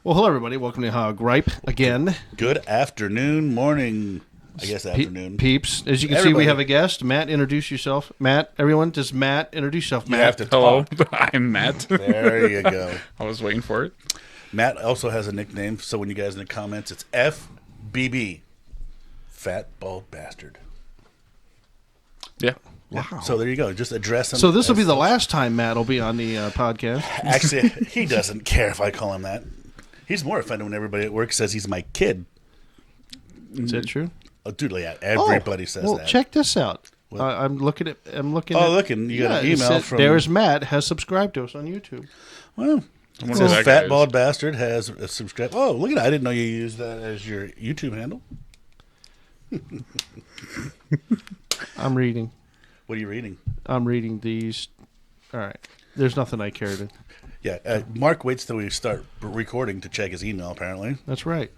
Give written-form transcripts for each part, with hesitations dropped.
Well, hello, everybody. Welcome to Gripe again. Good afternoon, morning. I guess afternoon. Peeps. As you can see, we have a guest. Matt, introduce yourself. Matt, everyone, just Matt, introduce yourself. Matt. You have to Hello, talk. I'm Matt. There you go. I was waiting for it. Matt also has a nickname, so when you guys in the comments, it's FBB. Fat Bald Bastard. Yeah. Wow. So there you go. Just address him. So this will be the last time Matt will be on the podcast. Actually, he doesn't care if I call him that. He's more offended when everybody at work says he's my kid. Is that true? Oh, dude, yeah, everybody says well, that. check this out. I'm looking at. Looking. You got an email from. There's Matt has subscribed to us on YouTube. Well, I this Fat Bald Bastard has subscribed. Oh, look at that. I didn't know you used that as your YouTube handle. I'm reading. What are you reading? I'm reading these. All right. There's nothing I care to. Yeah, Mark waits till we start recording to check his email, apparently. That's right.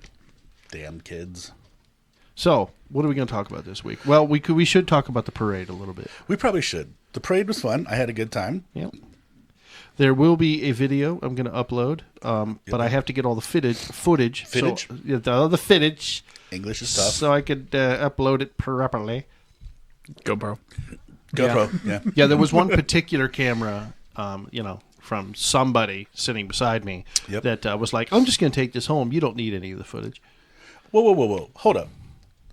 Damn kids. So, what are we going to talk about this week? Well, we should talk about the parade a little bit. We probably should. The parade was fun. I had a good time. Yep. There will be a video I'm going to upload, but I have to get all the footage. Footage? So, the footage. English is tough. So I could upload it properly. GoPro. GoPro, yeah. Yeah, there was one particular camera, from somebody sitting beside me that was like, I'm just going to take this home. You don't need any of the footage. Whoa. Hold up.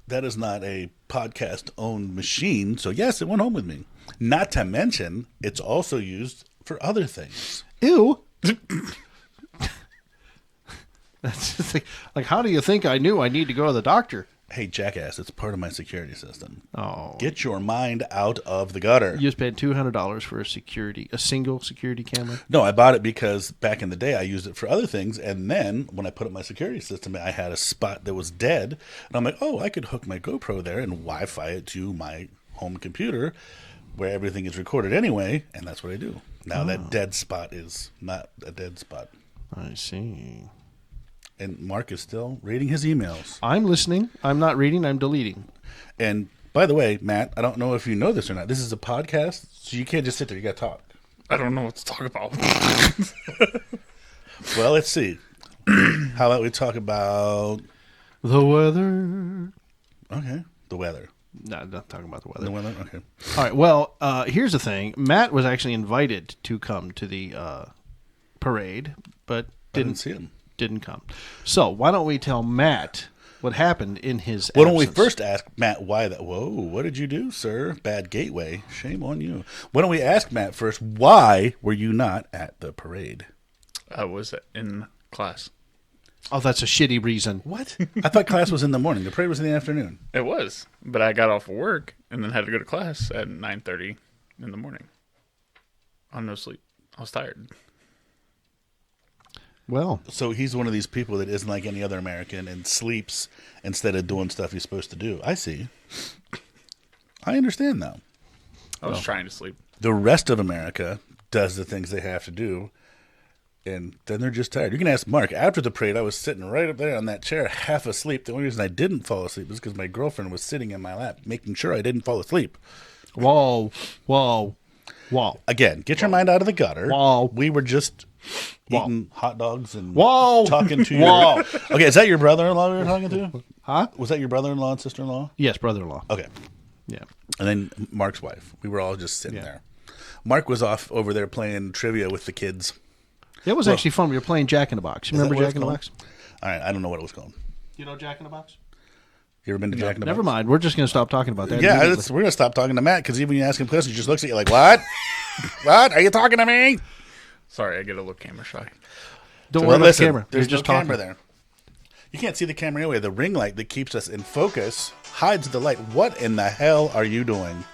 That is not a podcast-owned machine, so yes, it went home with me. Not to mention, it's also used for other things. Ew. That's just like, how do you think I knew I need to go to the doctor? Hey, jackass, it's part of my security system. Oh. Get your mind out of the gutter. You spent $200 for a single security camera? No, I bought it because back in the day I used it for other things, and then when I put up my security system, I had a spot that was dead, and I'm like, oh, I could hook my GoPro there and Wi-Fi it to my home computer where everything is recorded anyway, and that's what I do. Now that dead spot is not a dead spot. I see. And Mark is still reading his emails. I'm listening. I'm not reading. I'm deleting. And by the way, Matt, I don't know if you know this or not. This is a podcast, so you can't just sit there. You got to talk. I don't know what to talk about. Well, let's see. How about we talk about the weather? Okay, the weather. No, not talking about the weather. The weather. Okay. All right. Well, here's the thing. Matt was actually invited to come to the parade, but didn't see him. Didn't come. So why don't we tell Matt what happened in his Why don't we absence? first ask Matt why that? Whoa, what did you do, sir? Bad gateway. Shame on you. Why don't we ask Matt first, why were you not at the parade? I was in class. Oh, that's a shitty reason. What? I thought class was in the morning. The parade was in the afternoon. It was, but I got off of work and then had to go to class at 9:30 in the morning. On no sleep. I was tired. Well, so he's one of these people that isn't like any other American and sleeps instead of doing stuff he's supposed to do. I see. I understand now. I was trying to sleep. The rest of America does the things they have to do, and then they're just tired. You can ask Mark. After the parade, I was sitting right up there on that chair, half asleep. The only reason I didn't fall asleep was because my girlfriend was sitting in my lap, making sure I didn't fall asleep. Whoa. Again, get your mind out of the gutter. Whoa. We were just eating hot dogs and Whoa. talking to your... Okay, is that your brother-in-law we were talking to? Huh? Was that your brother-in-law and sister-in-law? Yes, brother-in-law. Okay. Yeah. And then Mark's wife. We were all just sitting there. Mark was off over there playing trivia with the kids. It was actually fun. We were playing Jack in the Box. You remember Jack in the Box? All right, I don't know what it was called. You know Jack in the Box? You ever been to Jack in the Box? Never mind. We're just going to stop talking about that. Yeah, we're going to stop talking to Matt because even when you ask him questions, he just looks at you like, what? What? Are you talking to me? Sorry, I get a little camera shy. Don't worry about the camera. There's You're just no talking. camera there. You can't see the camera anyway. The ring light that keeps us in focus hides the light. What in the hell are you doing?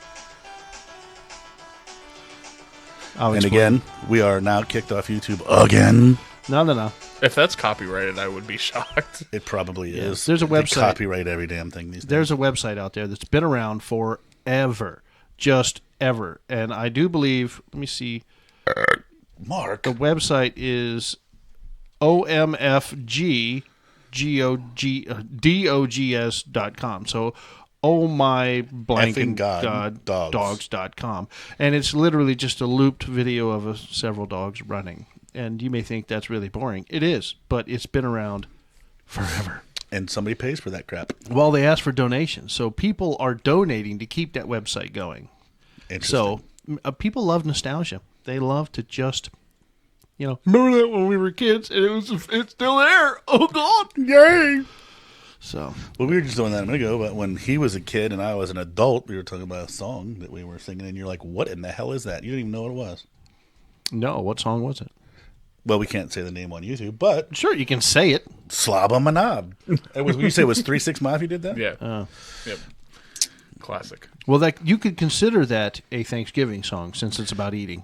And again, we are now kicked off YouTube again. No. If that's copyrighted, I would be shocked. It probably is. There's a They website. copyright every damn thing these days. There's a website out there that's been around forever. Just ever. And I do believe, let me see. Mark. The website is omfgdogs.com. So, oh my blanking God, dogs. dogs.com. And it's literally just a looped video of several dogs running. And you may think that's really boring. It is, but it's been around forever. And somebody pays for that crap. Well, they ask for donations. So people are donating to keep that website going. So people love nostalgia. They love to just, remember that when we were kids and it's still there. Oh, God. Yay. So. Well, we were just doing that a minute ago, but when he was a kid and I was an adult, we were talking about a song that we were singing, and you're like, what in the hell is that? You didn't even know what it was. No, what song was it? Well, we can't say the name on YouTube, but... Sure, you can say it. Slobba Manob. You say it was 3 6 Mafia did that? Yeah. Yep. Classic. Well, you could consider that a Thanksgiving song since it's about eating.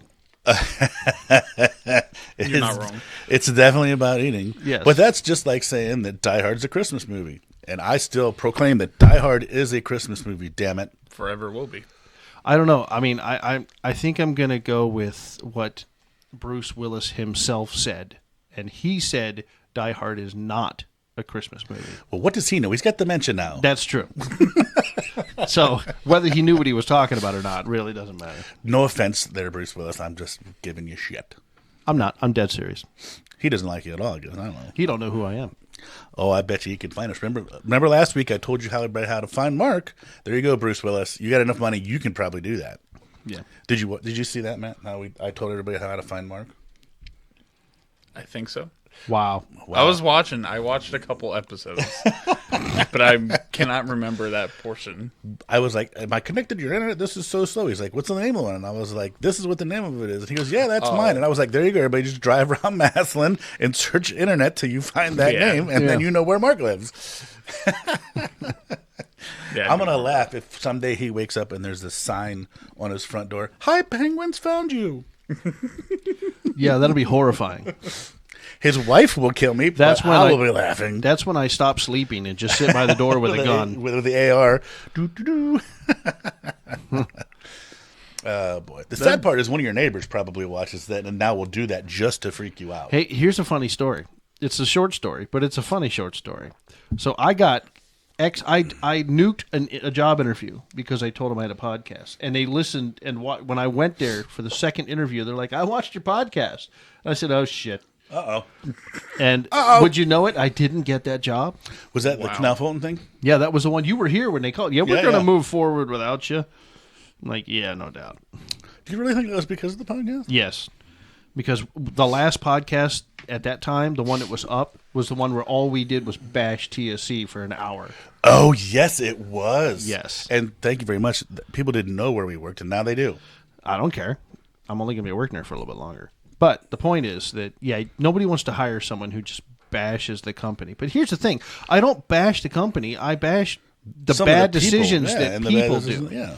You're not wrong. It's definitely about eating. Yes. But that's just like saying that Die Hard's a Christmas movie. And I still proclaim that Die Hard is a Christmas movie, damn it. Forever will be. I don't know. I mean, I think I'm going to go with what Bruce Willis himself said. And he said Die Hard is not a Christmas movie. Well, what does he know? He's got dementia now. That's true. So whether he knew what he was talking about or not really doesn't matter. No offense there, Bruce Willis. I'm just giving you shit. I'm not. I'm dead serious. He doesn't like you at all. I don't know. He don't know who I am. Oh, I bet you he can find us. Remember last week I told you how to find Mark? There you go, Bruce Willis. You got enough money, you can probably do that. Yeah. Did you see that, Matt? I told everybody how to find Mark. I think so. Wow. I watched a couple episodes, but I cannot remember that portion. I was like, am I connected to your internet? This is so slow. He's like, what's the name of the one? And I was like, this is what the name of it is. And he goes, yeah, that's mine. And I was like, there you go. Everybody just drive around Massillon and search internet till you find that name, and then you know where Mark lives. I'm going to laugh if someday he wakes up and there's this sign on his front door, hi, penguins found you. Yeah, that'll be horrifying. His wife will kill me, but I will be laughing. That's when I stop sleeping and just sit by the door with a gun. With the AR. Doo-doo-doo. Oh, boy. The sad part is one of your neighbors probably watches that and now will do that just to freak you out. Hey, here's a funny story. It's a short story, but it's a funny short story. So I nuked a job interview because I told them I had a podcast. And they listened, and when I went there for the second interview, they're like, I watched your podcast. And I said, oh, shit. Uh-oh. And would you know it? I didn't get that job. Was that the Canal Fulton thing? Yeah, that was the one. You were here when they called. Yeah, we're going to move forward without you. I'm like, yeah, no doubt. Do you really think it was because of the podcast? Yes. Because the last podcast at that time, the one that was up, was the one where all we did was bash TSC for an hour. Oh, yes, it was. Yes. And thank you very much. People didn't know where we worked, and now they do. I don't care. I'm only going to be working there for a little bit longer. But the point is that, nobody wants to hire someone who just bashes the company. But here's the thing. I don't bash the company. I bash the bad decisions that people do. Yeah.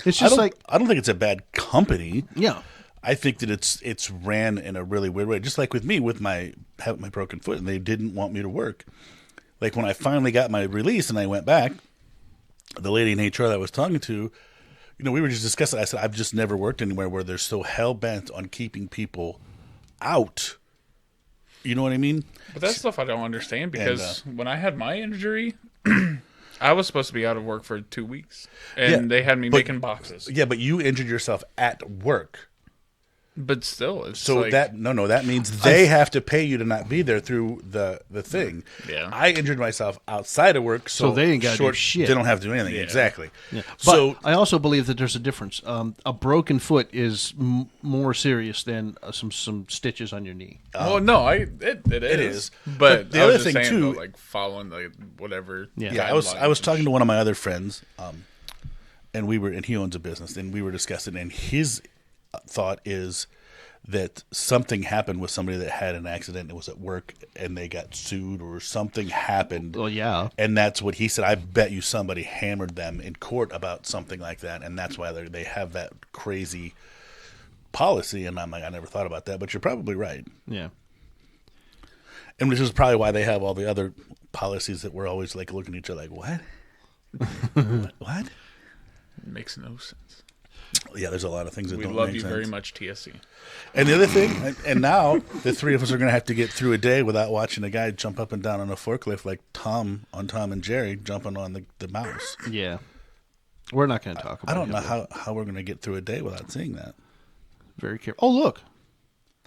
It's just I don't think it's a bad company. Yeah. I think that it's ran in a really weird way. Just like with me, with my broken foot, and they didn't want me to work. Like when I finally got my release and I went back, the lady in HR that I was talking to, we were just discussing. I said, I've just never worked anywhere where they're so hell bent on keeping people out. You know what I mean? But that's stuff I don't understand because when I had my injury, I was supposed to be out of work for 2 weeks, and they had me making boxes. Yeah, but you injured yourself at work. But still, it's so like, that means they have to pay you to not be there through the thing. Yeah, I injured myself outside of work, so they ain't got to do shit. They don't have to do anything. Yeah. Exactly. Yeah. But I also believe that there's a difference. A broken foot is more serious than some stitches on your knee. No, it is. But the other thing too, like following the whatever. Yeah, I was talking to one of my other friends, and he owns a business, and we were discussing, and his thought is that something happened with somebody that had an accident and was at work and they got sued or something happened. Well, yeah. And that's what he said. I bet you somebody hammered them in court about something like that, and that's why they have that crazy policy. And I'm like, I never thought about that, but you're probably right. Yeah. And which is probably why they have all the other policies that we're always like looking at each other like, what? What? It makes no sense. Yeah, there's a lot of things that don't make sense. We love you very much, TSC. And the other thing, and now the three of us are going to have to get through a day without watching a guy jump up and down on a forklift like Tom and Jerry jumping on the mouse. Yeah. We're not going to talk about it. I don't know how we're going to get through a day without seeing that. Very careful. Oh, look.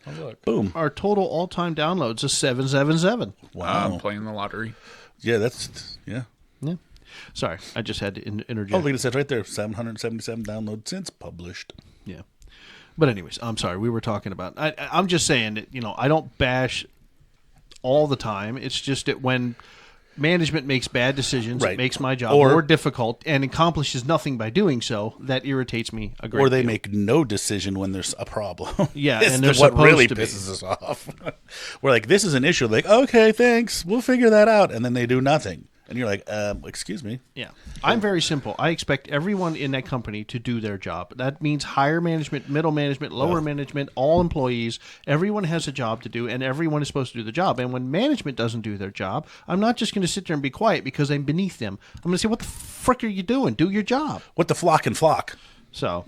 Oh, look. Boom. Our total all-time downloads is 777. Wow. I'm playing the lottery. Yeah, that's, yeah. Yeah. Sorry, I just had to interject. Oh, look, it says right there, 777 downloads since published. Yeah. But anyways, I'm sorry. We were talking about... I'm just saying that, I don't bash all the time. It's just that when management makes bad decisions, Right. it makes my job Or- more difficult and accomplishes nothing by doing so, that irritates me a great Or they deal. make no decision when there's a problem. Yeah, It's and they're what really supposed to be. pisses us off. We're like, this is an issue. Like, okay, thanks. We'll figure that out. And then they do nothing. And you're like, excuse me. Yeah. I'm very simple. I expect everyone in that company to do their job. That means higher management, middle management, lower management, all employees. Everyone has a job to do, and everyone is supposed to do the job. And when management doesn't do their job, I'm not just going to sit there and be quiet because I'm beneath them. I'm going to say, what the frick are you doing? Do your job. What the flock and flock? So,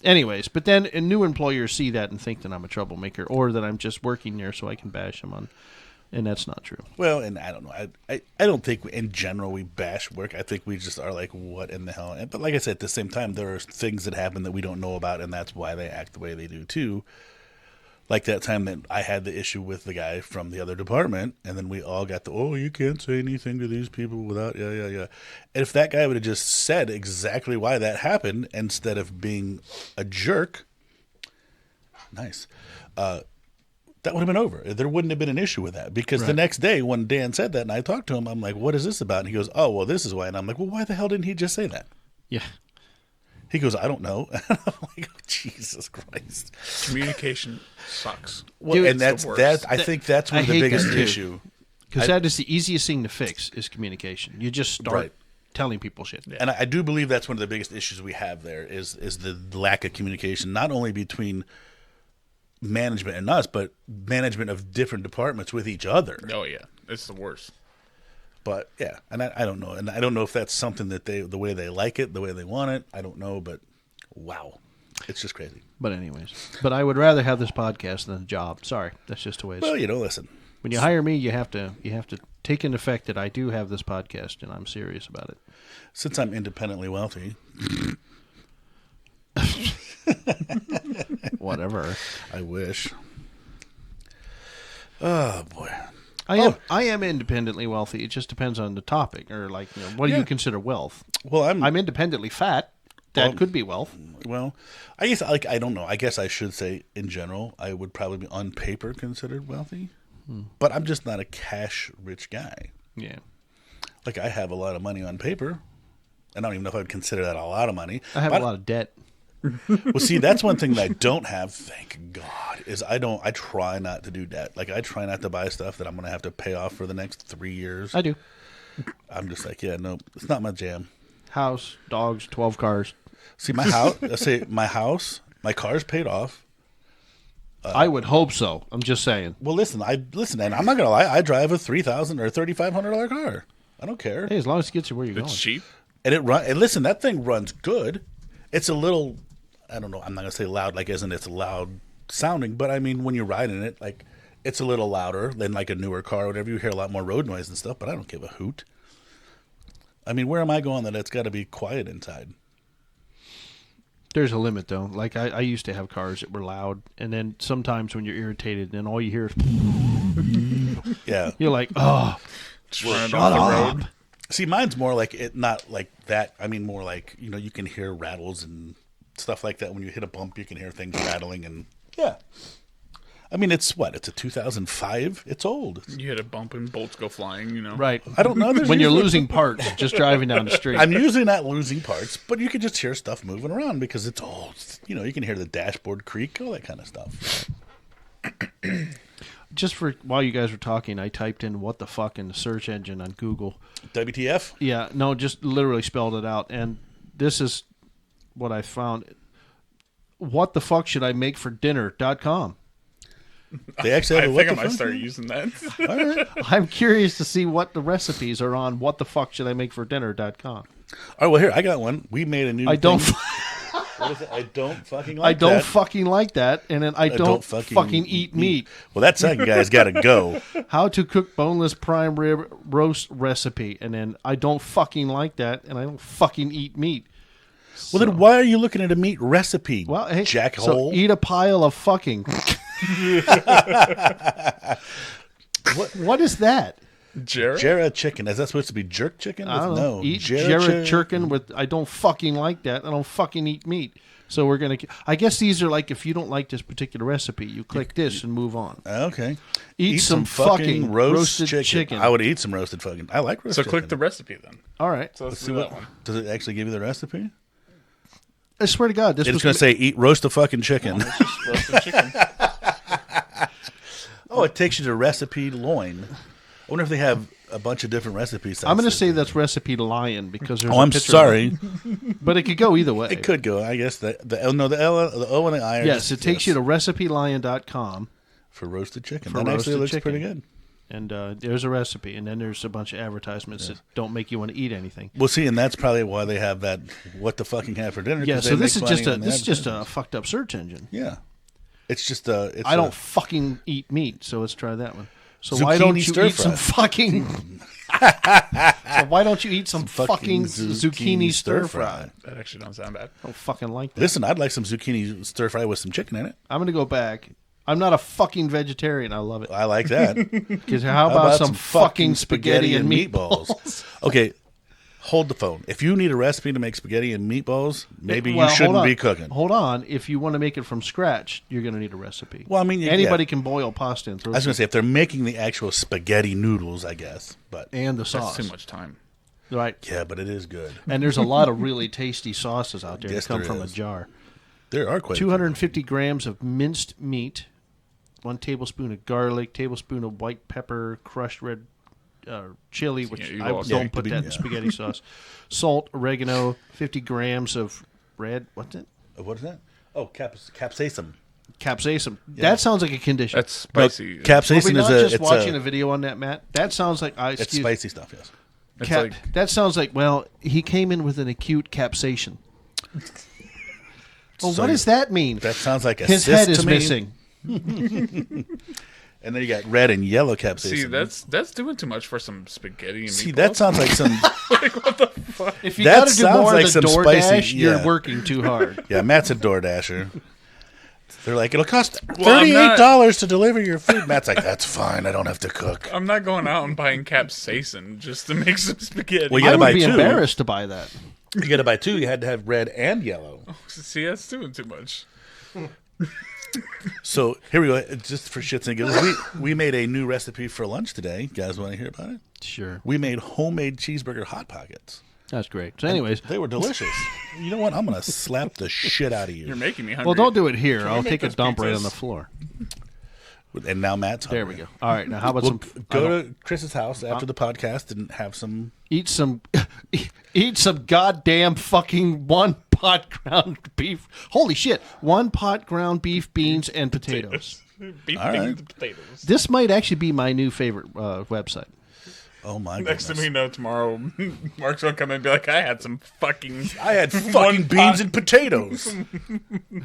anyways, but then new employers see that and think that I'm a troublemaker or that I'm just working there so I can bash them on. And that's not true. Well, and I don't know. I don't think in general we bash work. I think we just are like, what in the hell? But like I said, at the same time, there are things that happen that we don't know about, and that's why they act the way they do too. Like that time that I had the issue with the guy from the other department, and then we all got you can't say anything to these people without, yeah. And if that guy would have just said exactly why that happened instead of being a jerk, nice, that would have been over. There wouldn't have been an issue with that. Because the next day when Dan said that and I talked to him, I'm like, what is this about? And he goes, oh, well, this is why. And I'm like, well, why the hell didn't he just say that? Yeah. He goes, I don't know. And I'm like, oh, Jesus Christ. Communication sucks. Well, Dude, and it's that's the worst. that. I think that's one I of the hate biggest that, too. issue. Because that is the easiest thing to fix is communication. You just start Right. telling people shit. And I do believe that's one of the biggest issues we have there is the lack of communication, not only between management and us, but management of different departments with each other. Oh, yeah. It's the worst. But yeah, and I don't know. And I don't know if that's something that the way they like it, the way they want it. I don't know, but wow. It's just crazy. But anyways. But I would rather have this podcast than a job. Sorry. That's just the way it is. Well, listen. When you hire me, you have to take into effect that I do have this podcast and I'm serious about it. Since I'm independently wealthy. Whatever. I wish. Oh boy. I am independently wealthy. It just depends on the topic, or what do you consider wealth? Well, I'm independently fat. That could be wealth. Well, I guess I don't know. I guess I should say in general, I would probably be on paper considered wealthy, but I'm just not a cash rich guy. Yeah. Like I have a lot of money on paper, and I don't even know if I would consider that a lot of money. I have a lot of debt. Well, see, that's one thing that I don't have, thank God, is I try not to do debt. Like, I try not to buy stuff that I'm going to have to pay off for the next 3 years. I do. I'm just like, yeah, no, it's not my jam. House, dogs, 12 cars. See, my house, my car's paid off. I would hope so. I'm just saying. Well, listen, and I'm not going to lie, I drive a $3,000 or $3,500 car. I don't care. Hey, as long as it gets you where you're going. It's cheap. And listen, that thing runs good. It's a little, I don't know, I'm not going to say loud, like isn't it's loud sounding, but I mean, when you're riding it, like, it's a little louder than like a newer car or whatever. You hear a lot more road noise and stuff, but I don't give a hoot. I mean, where am I going that it's got to be quiet inside? There's a limit, though. Like, I used to have cars that were loud, and then sometimes when you're irritated, and all you hear is... Yeah. You're like, oh, Just running shut off the up. road. See, mine's more like it, not like that. I mean, more like, you can hear rattles and stuff like that. When you hit a bump, you can hear things rattling and yeah. I mean, it's a 2005. It's old. You hit a bump and bolts go flying, Right. I don't know. When you're losing parts, just driving down the street. I'm usually not losing parts, but you can just hear stuff moving around because it's old. You can hear the dashboard creak, all that kind of stuff. Just while you guys were talking, I typed in what the fuck in the search engine on Google. WTF? Yeah, no, just literally spelled it out. And this is what I found. What the fuck should I make for dinner.com? They actually have I a what think I the might fuck? start using that. All right. I'm curious to see what the recipes are on what the fuck should I make for dinner.com. All right, well, here, I got one. We made a new I don't thing. What is it? I don't fucking like that. I don't fucking like that, and then I don't fucking eat meat. Well, that second guy's got to go. How to cook boneless prime rib roast recipe, and then I don't fucking like that, and I don't fucking eat meat. Well, then why are you looking at a meat recipe, Well, hey, jackhole? so eat a pile of fucking. What is that? Jarrah chicken. Is that supposed to be jerk chicken? I don't know. No. Eat Jarrah chicken with. I don't fucking like that. I don't fucking eat meat. So we're gonna. I guess these are like if you don't like this particular recipe, you click this and move on. Okay. Eat some fucking roasted chicken. I would eat some roasted fucking. I like roasted. So click the recipe then. All right. So let's do that one. Does it actually give you the recipe? I swear to God, this It's going to say eat roast a fucking chicken. Roasted chicken. Oh, it takes you to recipe loin. I wonder if they have a bunch of different recipes. I'm going to say that's recipe lion because there's. Oh, I'm sorry. But it could go either way. It could go. I guess the O and the I are yes, it takes you to recipelion.com for roasted chicken. For that actually roasted looks chicken. pretty good. And there's a recipe, and then there's a bunch of advertisements that don't make you want to eat anything. Well, see, and that's probably why they have that. What the fucking have for dinner? Yeah, so this is just a fucked up search engine. Yeah, it's just I don't fucking eat meat, so let's try that one. So Zucchini why don't you stir eat some fry. fucking? So why don't you eat some fucking zucchini stir fry? That actually don't sound bad. I don't fucking like that. Listen, I'd like some zucchini stir fry with some chicken in it. I'm gonna go back. I'm not a fucking vegetarian. I love it. I like that. Because how about some fucking spaghetti and meatballs? Okay, hold the phone. If you need a recipe to make spaghetti and meatballs, maybe Well, you shouldn't hold on. be cooking. Hold on. If you want to make it from scratch, you're going to need a recipe. Well, I mean, anybody yeah. can boil pasta and throw I was going to say, if they're making the actual spaghetti noodles, I guess. But and the sauce. That's too much time. Right. yeah, but it is good. And there's a lot of really tasty sauces out there Yes, that come there from a is. jar. There are quite a few. 250 grams of minced meat, 1 tablespoon of garlic, tablespoon of white pepper, crushed red chili, which you I also- don't Yeah, put to be- that in yeah. spaghetti sauce, salt, oregano, 50 grams of red, what's it? What is that? Oh, capsaicin. Capsaicin. That sounds like a condition. That's spicy. Were Capsaicin we not is just watching a video on that, Matt? That sounds like it's spicy stuff. Yes. It's like, that sounds like, well, he came in with an acute capsation. Well, So what does that mean? That sounds like a His cyst head is to me. missing. And then you got red and yellow capsaicin. see, that's doing too much for some spaghetti and See, meatballs. that sounds like some. If you That got to do sounds more like than some DoorDash, spicy- you're yeah. working too hard. Yeah, Matt's a DoorDasher. They're like, it'll cost Well, I'm not- $38 to deliver your food. Matt's like, that's fine. I don't have to cook. I'm not going out and buying capsaicin just to make some spaghetti. Well, you I gotta would buy be two. embarrassed to buy that. You got to buy two. You had to have red and yellow. See, that's doing too much. So here we go. Just for shits and giggles, we made a new recipe for lunch today. You guys want to hear about it? Sure. We made homemade cheeseburger Hot Pockets. That's great. So anyways, They were delicious. You know what? I'm going to slap the shit out of You're you. making me hungry. well, don't do it here. Can we I'll make take a those dump right pizzas? on the floor. And now Matt's hungry. There we go. All right. Now, how about We'll some? go to Chris's house after the podcast and have some. Eat some, eat some goddamn fucking 1 pot ground beef. Holy shit! 1 pot ground beef, beans, and potatoes. Beef, All right. beans, and potatoes. This might actually be my new favorite website. Oh my Next goodness. thing we know, tomorrow, Mark's gonna come in and be like, "I had some fucking I had one fucking pot- beans and potatoes.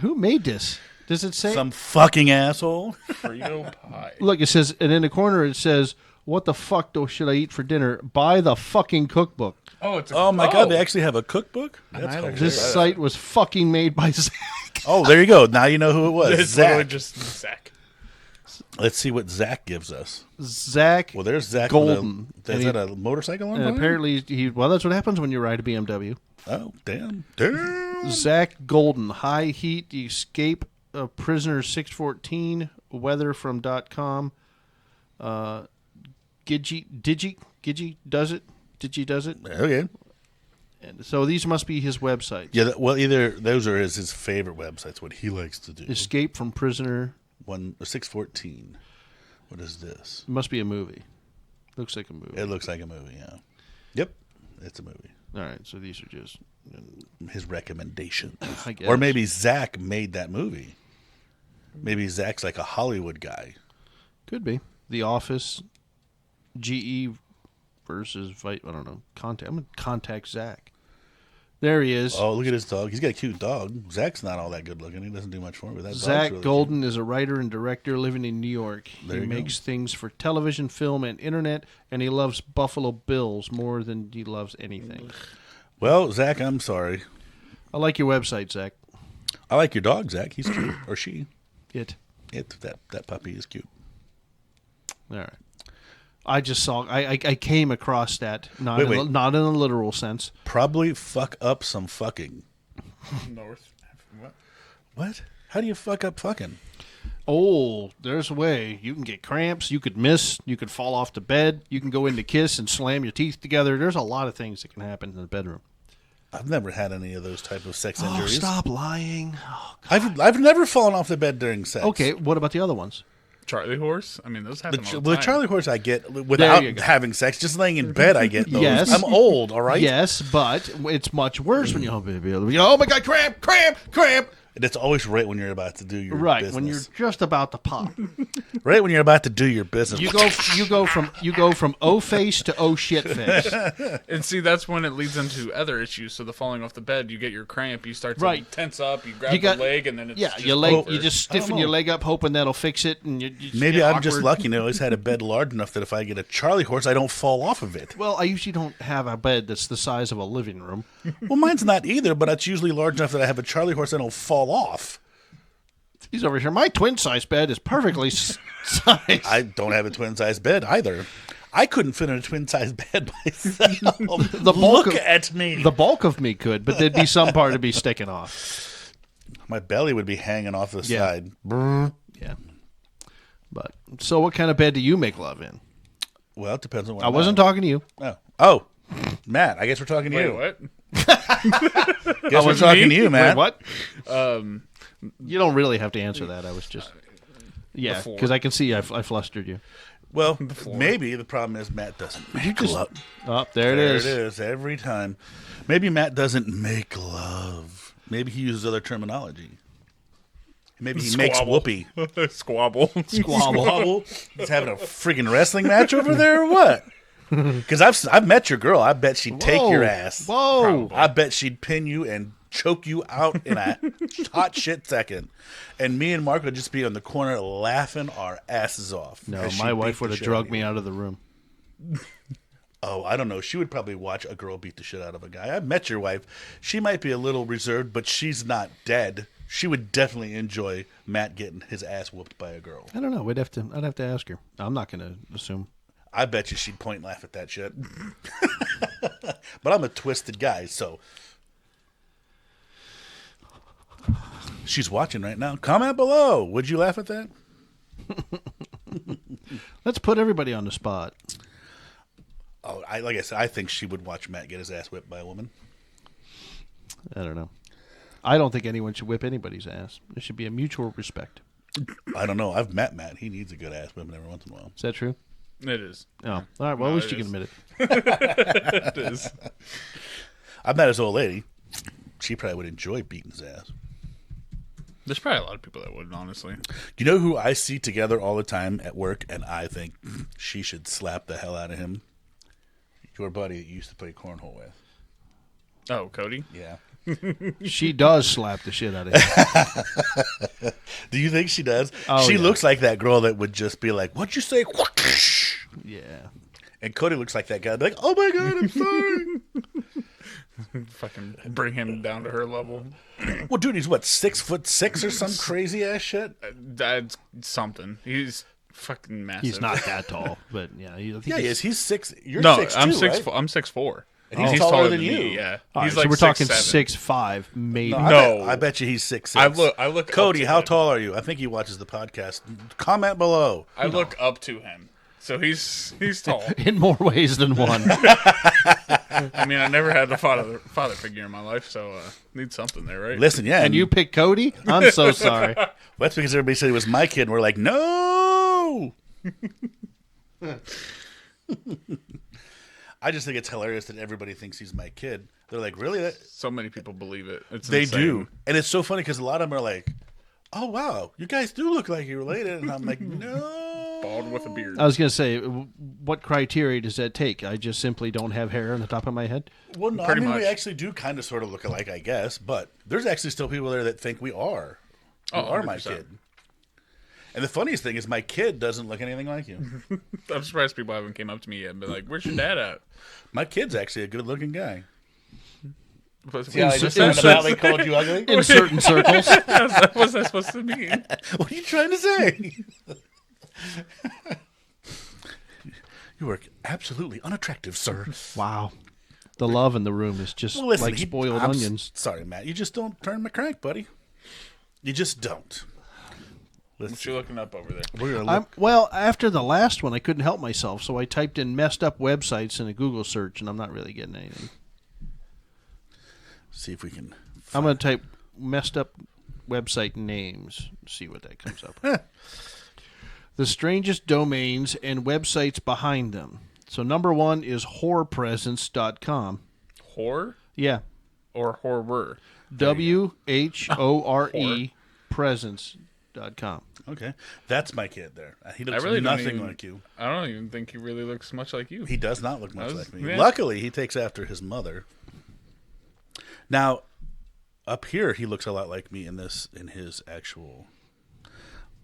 Who made this? Does it say? Some fucking asshole. Frito pie." Look, it says, and in the corner it says, "What the fuck should I eat for dinner? Buy the fucking cookbook." Oh, it's a, Oh my god, they actually have a cookbook? That's I don't hilarious. This site was fucking made by Zach. Oh, there you go. Now you know who it was. It's literally Zach. just Zach. Let's see what Zach gives us. Zach Well, there's Zach. Golden. With a, is that a motorcycle on and fire? apparently, well, that's what happens when you ride a BMW. Oh, damn. Damn. Zach Golden, high heat, escape of prisoner 614, weather from .com. Gigi does it. Okay. And so these must be his websites. Yeah, well, either those are his favorite websites, what he likes to do. Escape from prisoner 614. What is this? must be a movie. Looks like a movie. It looks like a movie, yeah. Yep, it's a movie. All right, so these are just, His recommendation. I guess. Or maybe Zach made that movie. Maybe Zach's like a Hollywood guy. Could be. The Office, GE versus I don't know. I'm gonna contact Zach. There he is. Oh, look at his dog. He's got a cute dog. Zach's not all that good looking. He doesn't do much for me. But that Zach dog's really Golden is a writer and director living in New York. There He you go. makes things for television, film, and internet, and he loves Buffalo Bills more than he loves anything. cute. Well, Zach, I'm sorry. I like your website, Zach. I like your dog, Zach. He's cute. Or she. It. That puppy is cute. All right. I just saw. I came across that not Wait. not in a literal sense. Probably fuck up some fucking. North. What? What? How do you fuck up fucking? Oh, there's a way. You can get cramps. You could miss. You could fall off the bed. You can go into kiss and slam your teeth together. There's a lot of things that can happen in the bedroom. I've never had any of those type of sex Oh, injuries. stop lying. Oh, I've never fallen off the bed during sex. okay, what about the other ones? Charlie horse? I mean, those happen all the The time. Charlie horse I get without having sex, just laying in bed. I get those. Yes. I'm old, all right. Yes, but it's much worse when you oh my god, cramp. And it's always right when you're about to do your Right, business. when you're just about to pop. right when you're about to do your business. You go from O face to O shit face. And see, that's when it leads into other issues. So the falling off the bed, you get your cramp, you start to Right. tense up, you grab the leg, and then it's just your leg. over. You just I don't stiffen know. your leg up, hoping that'll fix it. And you just Maybe get I'm just awkward. lucky and I always had a bed large enough that if I get a Charlie horse, I don't fall off of it. Well, I usually don't have a bed that's the size of a living room. Well, mine's not either, but it's usually large enough that I have a Charlie horse and I don't fall off. He's over here. My twin size bed is perfectly sized. I don't have a twin size bed either. I couldn't fit in a twin size bed myself. The bulk Look of- at me. The bulk of me could, but there'd be some part to be sticking off. My belly would be hanging off the Yeah. side. Yeah. But so, what kind of bed do you make love in? Well, it depends on what I wasn't talking to you. Oh, Matt, I guess we're talking to Wait, you. what? Guess we're talking to you, Matt. Wait, what? You don't really have to answer that. I was just. Yeah, Before. because I can see I flustered you. Well, maybe the problem is Matt doesn't make love. Oh, there it There is. it is every time. Maybe Matt doesn't make love. Maybe he uses other terminology. Maybe he makes Squabble. whoopee. Squabble. Squabble. He's having a freaking wrestling match over there or what? Because I've met your girl. I bet she'd take your ass. Whoa. I bet she'd pin you and choke you out in a hot shit second. And me and Mark would just be on the corner laughing our asses off. No, as she my beat wife the would have shit drugged out me of you. out of the room. Oh, I don't know. She would probably watch a girl beat the shit out of a guy. I've met your wife. She might be a little reserved, but she's not dead. She would definitely enjoy Matt getting his ass whooped by a girl. I don't know. I'd have to ask her. I'm not going to assume. I bet you she'd point and laugh at that shit. But I'm a twisted guy, so. She's watching right now. Comment below. Would you laugh at that? Let's put everybody on the spot. Oh, like I said, I think she would watch Matt get his ass whipped by a woman. I don't know. I don't think anyone should whip anybody's ass. There should be a mutual respect. I don't know. I've met Matt. He needs a good ass whipping every once in a while. Is that true? It is. Oh, all right. Well, No, at least it you can is. admit it. It is. I've met his old lady. She probably would enjoy beating his ass. There's probably a lot of people that would, honestly. You know who I see together all the time at work, and I think she should slap the hell out of him? Your buddy that you used to play cornhole with. Oh, Cody? Yeah. She does slap the shit out of him. Do you think she does? Oh, She yeah. looks like that girl that would just be like, "What'd you say?" Yeah. And Cody looks like that guy. Be like, "Oh my god, I'm sorry." Fucking bring him down to her level. Well, dude, he's what, 6'6" or some crazy ass shit? That's something. He's fucking massive. He's not that tall, but yeah. I think Yeah, he is. He's 6. You're No, 6'2", I'm right? I'm 6'4". And he's taller than you. me. Yeah, All he's right, like so we're talking 6'7". 6'5", maybe. No. I bet you he's 6'6". I look. Cody, up to how him. tall are you? I think he watches the podcast. Comment below. I look up to him, so he's tall. In more ways than one. I mean, I never had a father figure in my life, so need something there, right? Listen, yeah. And you picked Cody? I'm so sorry. Well, that's because everybody said it was my kid, and we're like, no! I just think it's hilarious that everybody thinks he's my kid. They're like, really? So many people believe it. It's They insane. do. And it's so funny because a lot of them are like, oh, wow, you guys do look like you're related. And I'm like, no. Bald with a beard. I was going to say, what criteria does that take? I just simply don't have hair on the top of my head? Well, no, Pretty we much. actually do kind of sort of look alike, I guess. But there's actually still people there that think we are. You Oh, are my 100%. kid. And the funniest thing is my kid doesn't look anything like you. I'm surprised people haven't came up to me yet and been like, "Where's your dad at?" My kid's actually a good-looking guy. See how I just said about they called you ugly? In certain circles. What's that supposed to mean? What are you trying to say? You are absolutely unattractive, sir. Wow. The love in the room is just like spoiled onions. Sorry, Matt. You just don't turn my crank, buddy. You just don't. What you looking up over there? We're gonna look. Well, after the last one, I couldn't help myself, so I typed in messed up websites in a Google search, and I'm not really getting anything. See if we can. I'm going to type messed up website names, see what that comes up with. The strangest domains and websites behind them. So number one is whorepresence.com. Whore? Yeah. Or horror? WHORE presence.com. Okay, that's my kid there. He looks really nothing like you. I don't even think he really looks much like you. He does not look much like me. Yeah. Luckily, he takes after his mother. Now, up here, he looks a lot like me in his actual.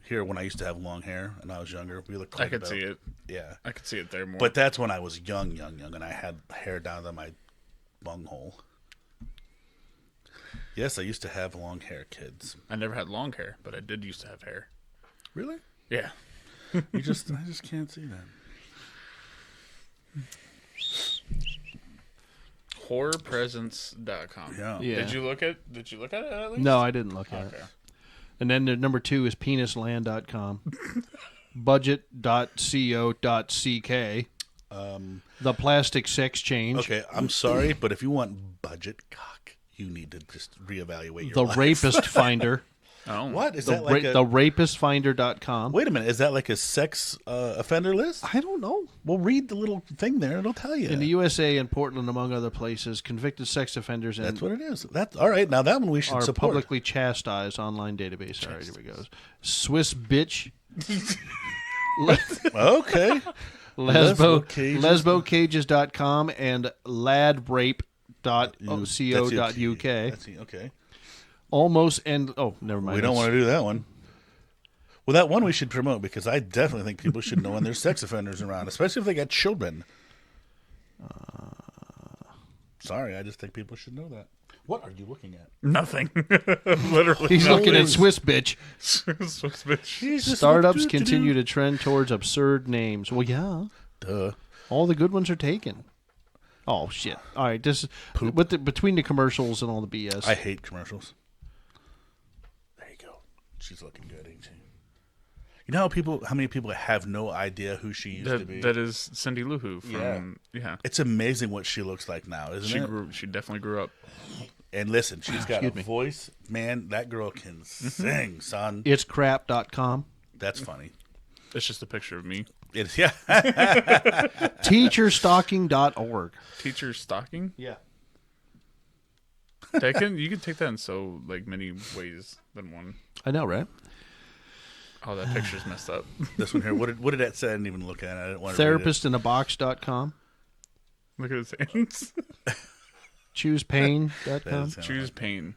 Here, when I used to have long hair and I was younger, we looked. I could see it. Yeah, I could see it there more. but that's when I was young, and I had hair down to my bunghole. Yes, I used to have long hair, kids. I never had long hair, but I did used to have hair. Really? Yeah. I just can't see that. Whorepresence.com. Yeah. Yeah. Did you look at it at least? No, I didn't look at it. And then the number two is penisland.com. budget.co.ck. The plastic sex change. Okay, I'm sorry, but if you want budget cock, you need to just reevaluate your The life. rapist finder. Oh. What? Is The, that like the rapistfinder.com. Wait a minute, is that like a sex offender list? I don't know. Well, read the little thing there, it'll tell you. In the USA and Portland, among other places, convicted sex offenders That's what it is. That's all right. Now that one we should are support. publicly chastised online database. All right, here we go. Swiss bitch. Okay. Lesbocages.com and ladrape.co.uk. Okay. Almost and never mind. We don't want to do that one. Well, that one we should promote because I definitely think people should know when there's sex offenders around, especially if they got children. Sorry, I just think people should know that. What are you looking at? Nothing. Literally. He's nothing. looking at Swiss bitch. Swiss bitch. Startups continue to trend towards absurd names. Well, yeah. Duh. All the good ones are taken. Oh shit! All right, this is between the commercials and all the BS. I hate commercials. There you go. She's looking good, ain't she? You know how many people have no idea who she used to be? That is Cindy Lou Who from yeah. It's amazing what she looks like now, isn't it? She definitely grew up. And listen, she's got a me. voice. Man, that girl can sing, son. It's crap.com. That's funny. It's just a picture of me. It's yeah. Teacherstocking.org. Teacher stocking? Yeah. You can take that in so many ways than one. I know, right? Oh, that picture's messed up. This one here. What did that say? I didn't even look at it. I didn't want to read it. Therapistinabox.com. Look at his hands. ChoosePain.com. Choose pain.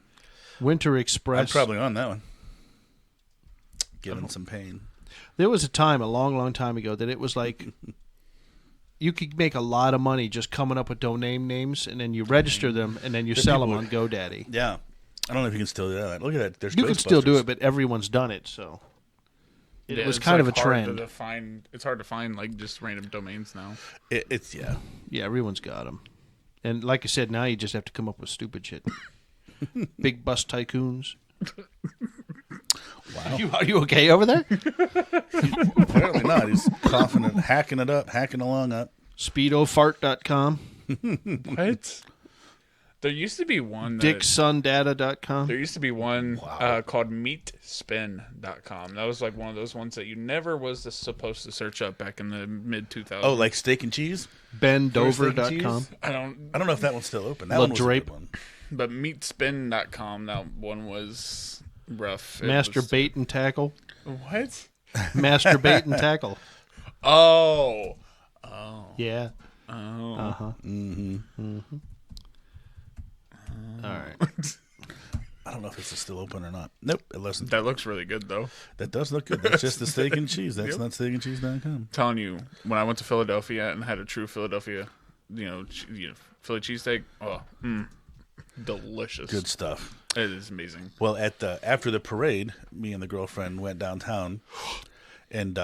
Winter I'm Express. probably on that one. Giving some pain. There was a time, a long, long time ago, that it was like you could make a lot of money just coming up with domain names, and then you register them, and then you sell them on GoDaddy. Yeah. I don't know if you can still do that. Look at that. There's You can still do Ghostbusters. it, but everyone's done it, so it was it's kind of a hard trend. It's hard to find just random domains now. It's yeah. Yeah, everyone's got them. And like I said, now you just have to come up with stupid shit. Big bus tycoons. Wow. Are you okay over there? Apparently not. He's coughing and hacking it up, hacking along up. Speedofart.com. What? There used to be one. DickSunData.com. There used to be one called MeatSpin.com. That was like one of those ones that you never was supposed to search up back in the mid 2000s. Oh, like steak and cheese? BenDover.com. I don't know if that one's still open. That one was a good one. But MeatSpin.com, that one was rough. Masturbate and Tackle. What? Masturbate and Tackle. Oh. Yeah. Oh. Uh-huh. Mm-hmm. All right. I don't know if this is still open or not. Nope, it wasn't. That looks really good, though. That does look good. That's just the steak and cheese. That's not steakandcheese.com. Telling you, when I went to Philadelphia and had a true Philadelphia, Philly cheesesteak. Oh, delicious. Good stuff. It is amazing. Well, after the parade, me and the girlfriend went downtown, and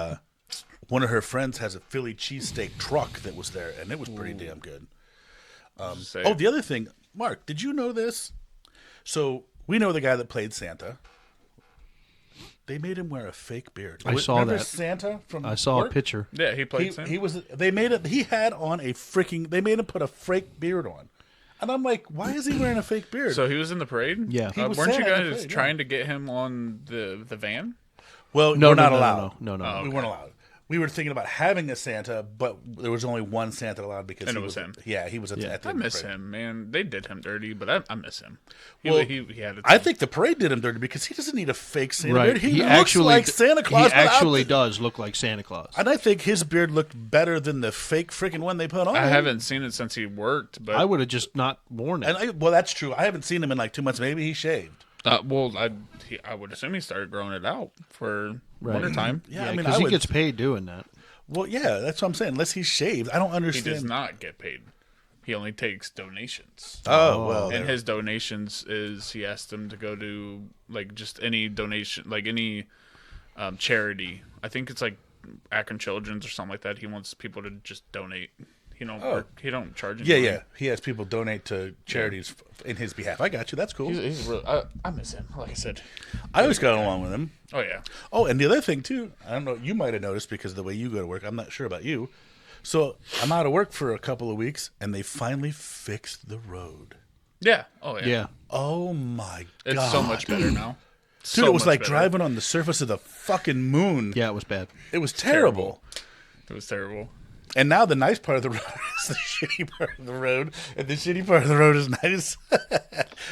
one of her friends has a Philly cheesesteak truck that was there, and it was pretty damn good. The other thing, Mark, did you know this? So we know the guy that played Santa. They made him wear a fake beard. I saw Remember that. Santa from I saw work? a picture. Yeah, he played Santa. He was. They made it. He had on a freaking. They made him put a fake beard on, and I'm like, why is he wearing a fake beard? So he was in the parade? Yeah. He was Weren't you Santa in the guys parade, trying to get him on the van? Well, No, we're no, not no, allowed. no. Oh, We weren't allowed. We were thinking about having a Santa, but there was only one Santa allowed because And he it was him. Yeah, he was at the I miss parade. him, man. They did him dirty, but I miss him. He had a I think the parade did him dirty because he doesn't need a fake Santa Right. beard. He looks like Santa Claus. He actually does look like Santa Claus. And I think his beard looked better than the fake freaking one they put on. I haven't seen it since he worked, but I would have just not worn it. And well, that's true. I haven't seen him in like 2 months. Maybe he shaved. I would assume he started growing it out for wintertime. Yeah, Yeah, I mean, because I he would, gets paid doing that. Well, yeah, that's what I'm saying. Unless he shaved, I don't He understand. does not get paid. He only takes donations. Oh well, And his donations is he asked them to go to like just any donation, like any charity. I think it's like Akron Children's or something like that. He wants people to just donate. He don't charge. yeah, anyone. yeah. He has people donate to charities in his behalf. I got you. That's cool. He's really, I miss him. Like I said. I always got along with him. Oh yeah. Oh, and the other thing too, I don't know, you might have noticed because of the way you go to work. I'm not sure about you. So I'm out of work for a couple of weeks, and they finally fixed the road. Yeah. Oh yeah. Yeah. Oh my god, It's so much better now. dude! It was like driving on the surface of the fucking moon. Yeah, it was bad. It was terrible. It was terrible. And now the nice part of the road is the shitty part of the road, and the shitty part of the road is nice.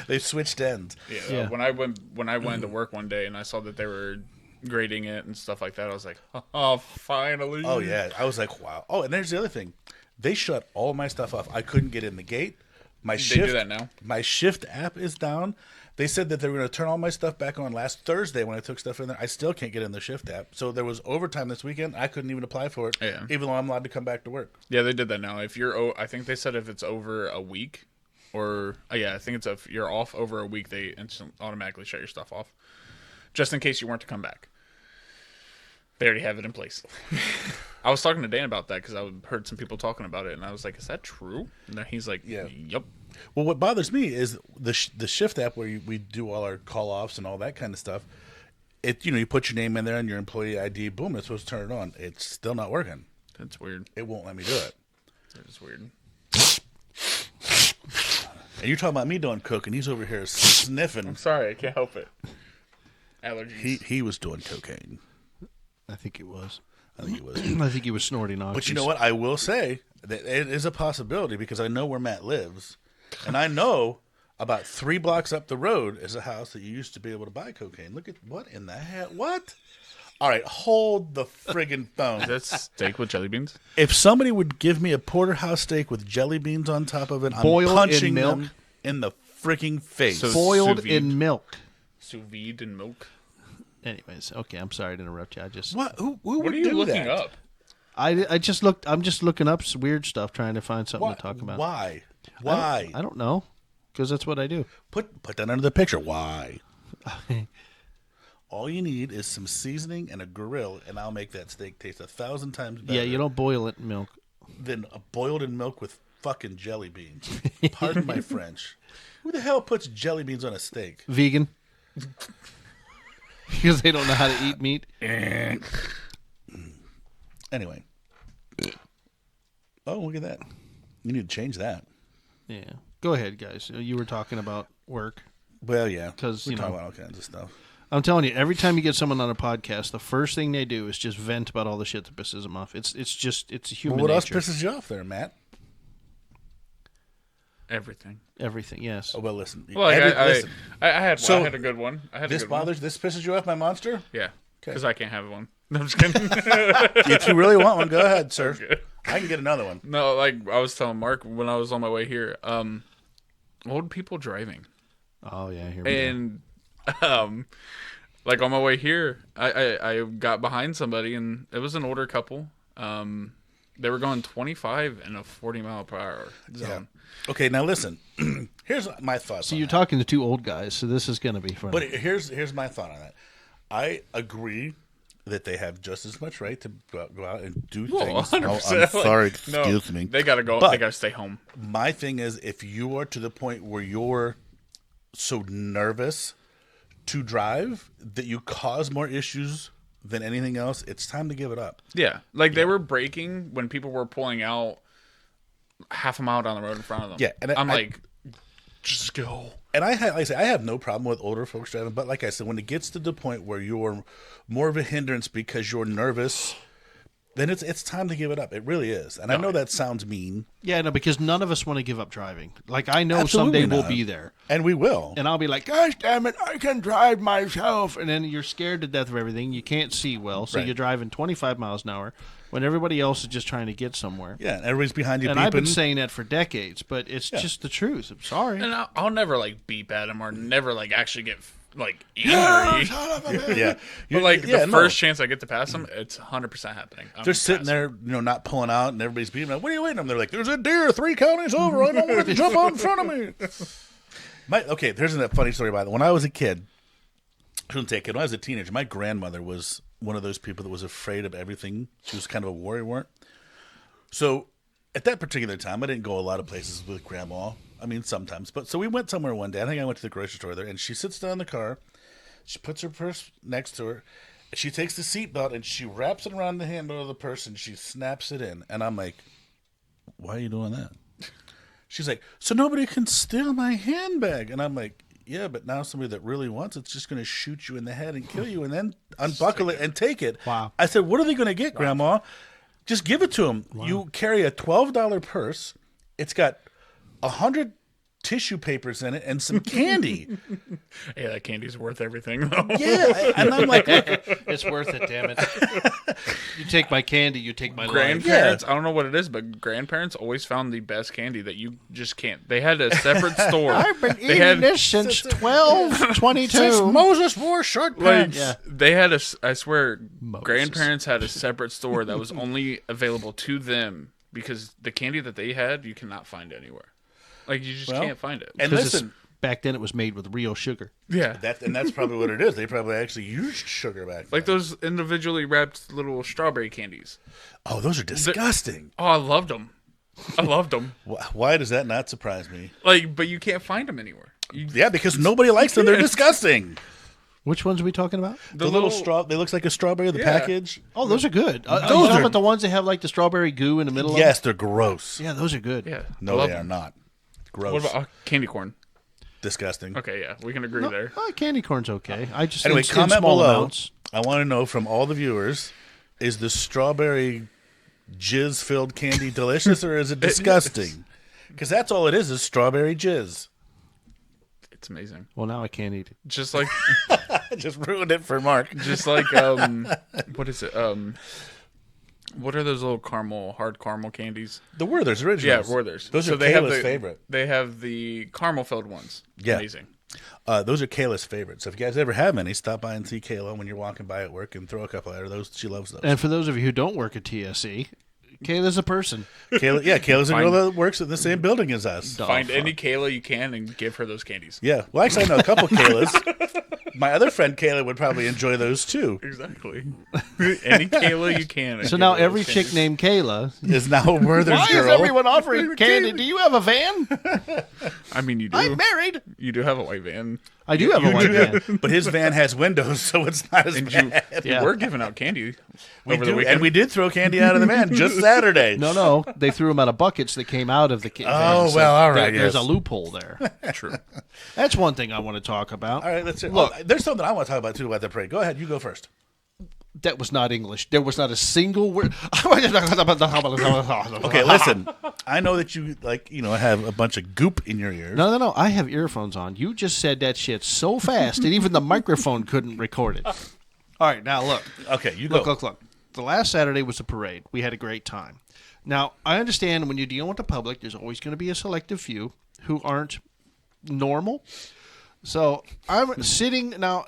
They switched ends. Yeah. When I went to work one day and I saw that they were grading it and stuff like that, I was like, oh, finally. Oh yeah, I was like, wow. Oh, and there's the other thing. They shut all my stuff off. I couldn't get in the gate. They do that now. My shift app is down. They said that they were going to turn all my stuff back on last Thursday when I took stuff in there. I still can't get in the shift app. So there was overtime this weekend. I couldn't even apply for it, even though I'm allowed to come back to work. Yeah, they did that now. If you're, I think they said if it's over a week, or I think it's if you're off over a week, they automatically shut your stuff off, just in case you weren't to come back. They already have it in place. I was talking to Dan about that because I heard some people talking about it, and I was like, "Is that true?" And he's like, Yeah. Yep." Well, what bothers me is the shift app where we do all our call offs and all that kind of stuff. You put your name in there and your employee ID, boom, it's supposed to turn it on. It's still not working. That's weird. It won't let me do it. That is weird. And you're talking about me doing coke, and he's over here sniffing. I'm sorry, I can't help it. Allergies. He was doing cocaine. I think it was. I think he was. I think he was snorting oxys. But you know what? I will say that it is a possibility because I know where Matt lives. And I know about 3 blocks up the road is a house that you used to be able to buy cocaine. Look at what in the hell? What? All right, hold the friggin' phone. Is that steak with jelly beans? If somebody would give me a porterhouse steak with jelly beans on top of it, I'm Boiled in punching milk? them in the friggin' face. So- Boiled Sous vide. in milk. Sous vide and milk. Anyways, okay, I'm sorry to interrupt you. I just What? Who What would are you do looking that? up? I just looked. I'm just looking up some weird stuff, trying to find something Why? to talk about. Why? Why? I don't know, because that's what I do. Put that under the picture. Why? All you need is some seasoning and a grill, and I'll make that steak taste 1,000 times better. Yeah, you don't boil it in milk. Than boiled in milk with fucking jelly beans. Pardon my French. Who the hell puts jelly beans on a steak? Vegan. Because they don't know how to eat meat. Anyway. Oh, look at that. You need to change that. Yeah. Go ahead, guys. You were talking about work. Well, yeah. 'Cause, we you talk know- about all kinds of stuff. I'm telling you, every time you get someone on a podcast, the first thing they do is just vent about all the shit that pisses them off. It's human Well, what nature. else pisses you off there, Matt? Everything. Everything, yes. Oh, well, listen. Well, listen. I had So, I had a good one. This pisses you off, my monster? Yeah, Okay. because I can't have one. No, I'm just kidding. If you really want one, go ahead, sir. Okay. I can get another one. No, like I was telling Mark when I was on my way here, old people driving, Oh, yeah, here we go. and like on my way here, I got behind somebody, and it was an older couple, They were going 25 in a 40-mile-per-hour zone. Yeah. Okay, now listen. Here's my thoughts. So on you're that. talking to two old guys, so this is going to be fun. But here's my thought on that. I agree that they have just as much right to go out and do things. 100%. I'm sorry, No, excuse me. They gotta go. But they gotta stay home. my thing is, if you are to the point where you're so nervous to drive that you cause more issues than anything else, it's time to give it up. Yeah, like they were braking when people were pulling out half a mile down the road in front of them. Yeah, and I'm I- like, just go. And like I say, I have no problem with older folks driving, but like I said, when it gets to the point where you're more of a hindrance because you're nervous, then it's time to give it up. It really is. And I know that sounds mean. yeah, no, because none of us want to give up driving. Like, I know Absolutely someday we'll not. be there. And we will. And I'll be like, gosh, damn it, I can drive myself. And then you're scared to death of everything. You can't see well, so Right. you're driving 25 miles an hour when everybody else is just trying to get somewhere. Yeah, and everybody's behind you And beeping. I've been saying that for decades, but it's just the truth. I'm sorry. And I'll never like beep at them or never like actually get like angry. yeah. But like Yeah, the no. first chance I get to pass them, it's 100% happening. I'm They're sitting passing. there, not pulling out, and everybody's beeping. Like, what are you waiting on? They're like, there's a deer 3 counties over. I don't want it to jump out in front of me. Okay, there's a funny story about it. When I was a kid, I shouldn't say a kid, when I was a teenager, my grandmother was one of those people that was afraid of everything. She was kind of a worrywart. So at that particular time, I didn't go a lot of places with Grandma. I mean, sometimes. But so we went somewhere one day. I think I went to the grocery store there, and she sits down in the car. She puts her purse next to her. She takes the seatbelt, and she wraps it around the handle of the purse, and she snaps it in. And I'm like, why are you doing that? She's like, so nobody can steal my handbag. And I'm like, yeah, but now somebody that really wants it's just going to shoot you in the head and kill you and then unbuckle it and take it. Wow. I said, what are they going to get, Grandma? Just give it to them. You carry a $12 purse. It's got 100 tissue papers in it and some candy. Yeah, that candy's worth everything though. Yeah. And I'm like, look, It's worth it, damn it. You take my candy, you take my life. Grandparents, I don't know what it is, but grandparents always found the best candy that you just can't. They had a separate store. I've been They eating had- this since 1222. since Moses wore short Like, pants. they had a, I swear, Moses. grandparents had a separate store that was only available to them because the candy that they had, you cannot find anywhere. Like, you just Well, can't find it. And 'Cause listen, back then it was made with real sugar. yeah. that's probably what it is. They probably actually used sugar back then. Like those individually wrapped little strawberry candies. Oh, those are disgusting. Oh, I loved them. I loved them. Why does that not surprise me? Like, but you can't find them anywhere. Yeah, because nobody likes them. They're disgusting. Which ones are we talking about? The little straw. They looks like a strawberry. The Yeah. package. Oh, those are good. Those you talking are- about the ones that have like the strawberry goo in the middle Yes, they're gross. of them? Yeah, those are good. Yeah. I No, love they are them. not. Gross. What about candy corn? Disgusting. Okay, yeah, we can agree there. Candy corn's okay. I just Anyway, in comment small below. amounts. I want to know from all the viewers: is the strawberry jizz-filled candy delicious, or is it disgusting? Because that's all it is strawberry jizz. It's amazing. Well, now I can't eat it. Just like, I just ruined it for Mark. what is it? What are those little hard caramel candies? The Werther's Yeah, originals. Werther's. Those are they have Kayla's favorite. They have the caramel filled ones. Yeah. Amazing. Those are Kayla's favorites. So if you guys ever have any, stop by and see Kayla when you're walking by at work and throw a couple at her. Those she loves those. And for those of you who don't work at TSC, Kayla's a person. Kayla's a girl that works in the same building as us. Find any Kayla you can and give her those candies. Yeah. Well, actually, I know a couple Kaylas. My other friend Kayla would probably enjoy those too. Exactly. Any Kayla you can. and So give now her those every chick candies. named Kayla. Is now a Werther's girl. offering candy? Do you have a van? I mean, you do. I'm married. You do have a white van. I do have a white van. But his van has windows, so it's not as And you, bad. Yeah. we're giving out candy We over do, the weekend. and we did throw candy out of the van just Saturday. No, they threw them out of buckets that came out of the van. Oh, well, all right, There's yes. a loophole there. True. That's one thing I want to talk about. All right, let's Look. there's something I want to talk about too about the parade. Go ahead, you go first. That was not English. There was not a single word. Okay, Okay, listen. I know that you have a bunch of goop in your ears. No. I have earphones on. You just said that shit so fast that even the microphone couldn't record it. All right, now look. Okay, you go. Look. The last Saturday was a parade. We had a great time. Now, I understand when you're dealing with the public, there's always going to be a selective few who aren't normal. So I'm sitting now.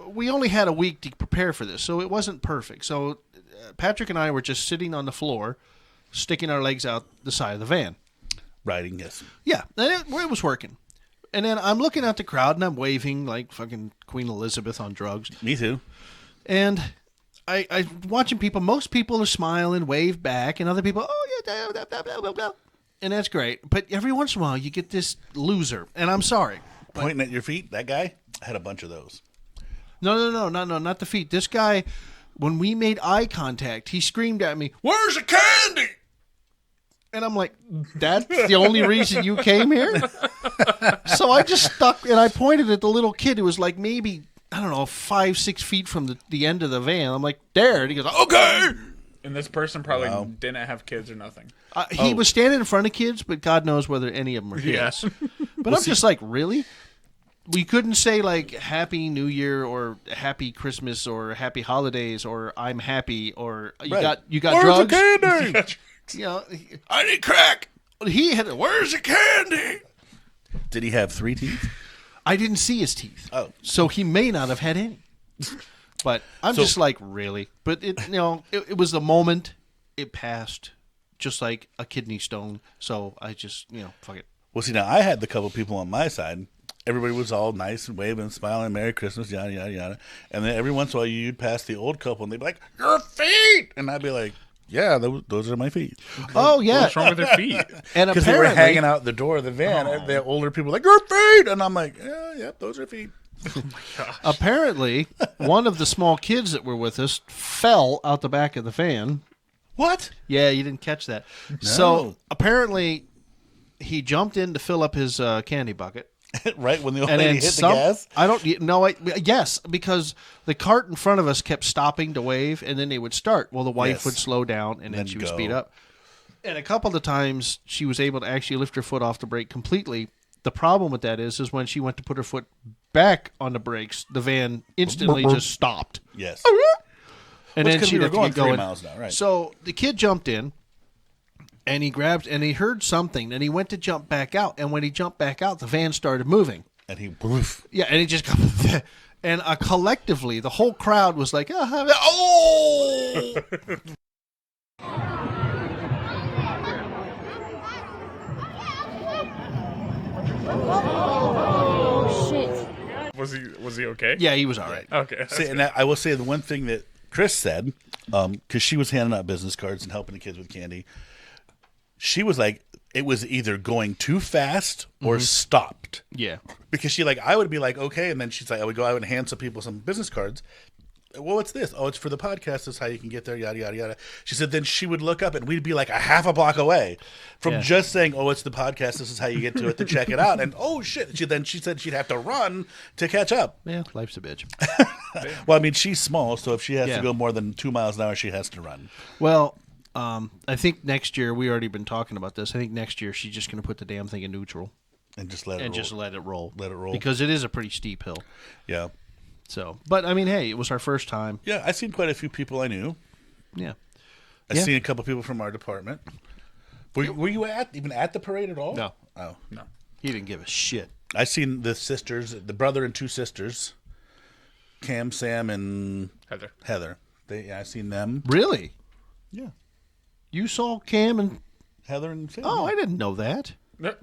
We only had a week to prepare for this, so it wasn't perfect. So Patrick and I were just sitting on the floor sticking our legs out the side of the van. Riding, yes. Yeah, and it was working. And then I'm looking at the crowd, and I'm waving like fucking Queen Elizabeth on drugs. Me too. And I watching people. Most people are smiling, wave back, and other people, oh yeah, blah, blah, blah, blah, blah. And that's great. But every once in a while, you get this loser, and I'm sorry. Pointing at your feet, that guy, I had a bunch of those. No, not the feet. This guy, when we made eye contact, he screamed at me, "Where's the candy?" And I'm like, that's the only reason you came here? So I just stuck, and I pointed at the little kid who was like maybe, I don't know, 5-6 feet from the end of the van. I'm like, there. And he goes, okay. And this person probably didn't have kids or nothing. He was standing in front of kids, but God knows whether any of them were kids. Yeah. But I'm just like, really? We couldn't say like Happy New Year or Happy Christmas or Happy Holidays or I'm happy or you got Where's drugs. the candy? You know, I need crack. He had. Where's the candy? Did he have 3 teeth? I didn't see his teeth. Oh, so he may not have had any. But I'm just like, really. But it was the moment. It passed, just like a kidney stone. So I just fuck it. Well, see, now I had the couple people on my side. Everybody was all nice and waving and smiling, Merry Christmas, yada yada yada. And then every once in a while, you'd pass the old couple, and they'd be like, "Your feet," and I'd be like, "Yeah, those are my feet." Oh yeah, what's wrong with their feet? And because they were hanging out the door of the van. And the older people were like, "Your feet," and I'm like, "Yeah, yep, those are feet." Oh my gosh! Apparently, one of the small kids that were with us fell out the back of the van. What? Yeah, you didn't catch that. No. So apparently, he jumped in to fill up his candy bucket. Right when the old And lady then hit the gas? I don't know. Yes, because the cart in front of us kept stopping to wave, and then they would start. Well, the wife would slow down, and then she would speed up. And a couple of times, she was able to actually lift her foot off the brake completely. The problem with that is when she went to put her foot back on the brakes, the van instantly just stopped. Yes. And then she was going 3 miles an hour, right? So the kid jumped in. And he grabbed, and he heard something, and he went to jump back out. And when he jumped back out, the van started moving. And he, woof. Yeah, and he just got, and collectively, the whole crowd was like, oh! Oh, shit. Was he okay? Yeah, he was all right. Okay. See, and I will say the one thing that Chris said, because she was handing out business cards and helping the kids with candy, she was like, it was either going too fast or stopped. Yeah. Because I would be like, okay, and then she's like, I would go out and hand some people some business cards. Well, what's this? Oh, it's for the podcast. This is how you can get there, yada, yada, yada. She said then she would look up and we'd be like a half a block away from just saying, oh, it's the podcast. This is how you get to it to check it out. And, oh, shit. She said she'd have to run to catch up. Yeah, life's a bitch. Well, I mean, she's small, so if she has to go more than 2 miles an hour, she has to run. Well, I think next year, we already been talking about this. I think next year she's just going to put the damn thing in neutral. And just let it roll. Just let it roll. Let it roll. Because it is a pretty steep hill. Yeah. So, but I mean, hey, it was our first time. Yeah, I've seen quite a few people I knew. Yeah. I've seen a couple people from our department. Were you even at the parade at all? No. Oh. No. He didn't give a shit. I've seen the sisters, the brother and 2 sisters, Cam, Sam, and Heather. I've seen them. Really? Yeah. You saw Cam and Heather and Sam. Oh, I didn't know that. No.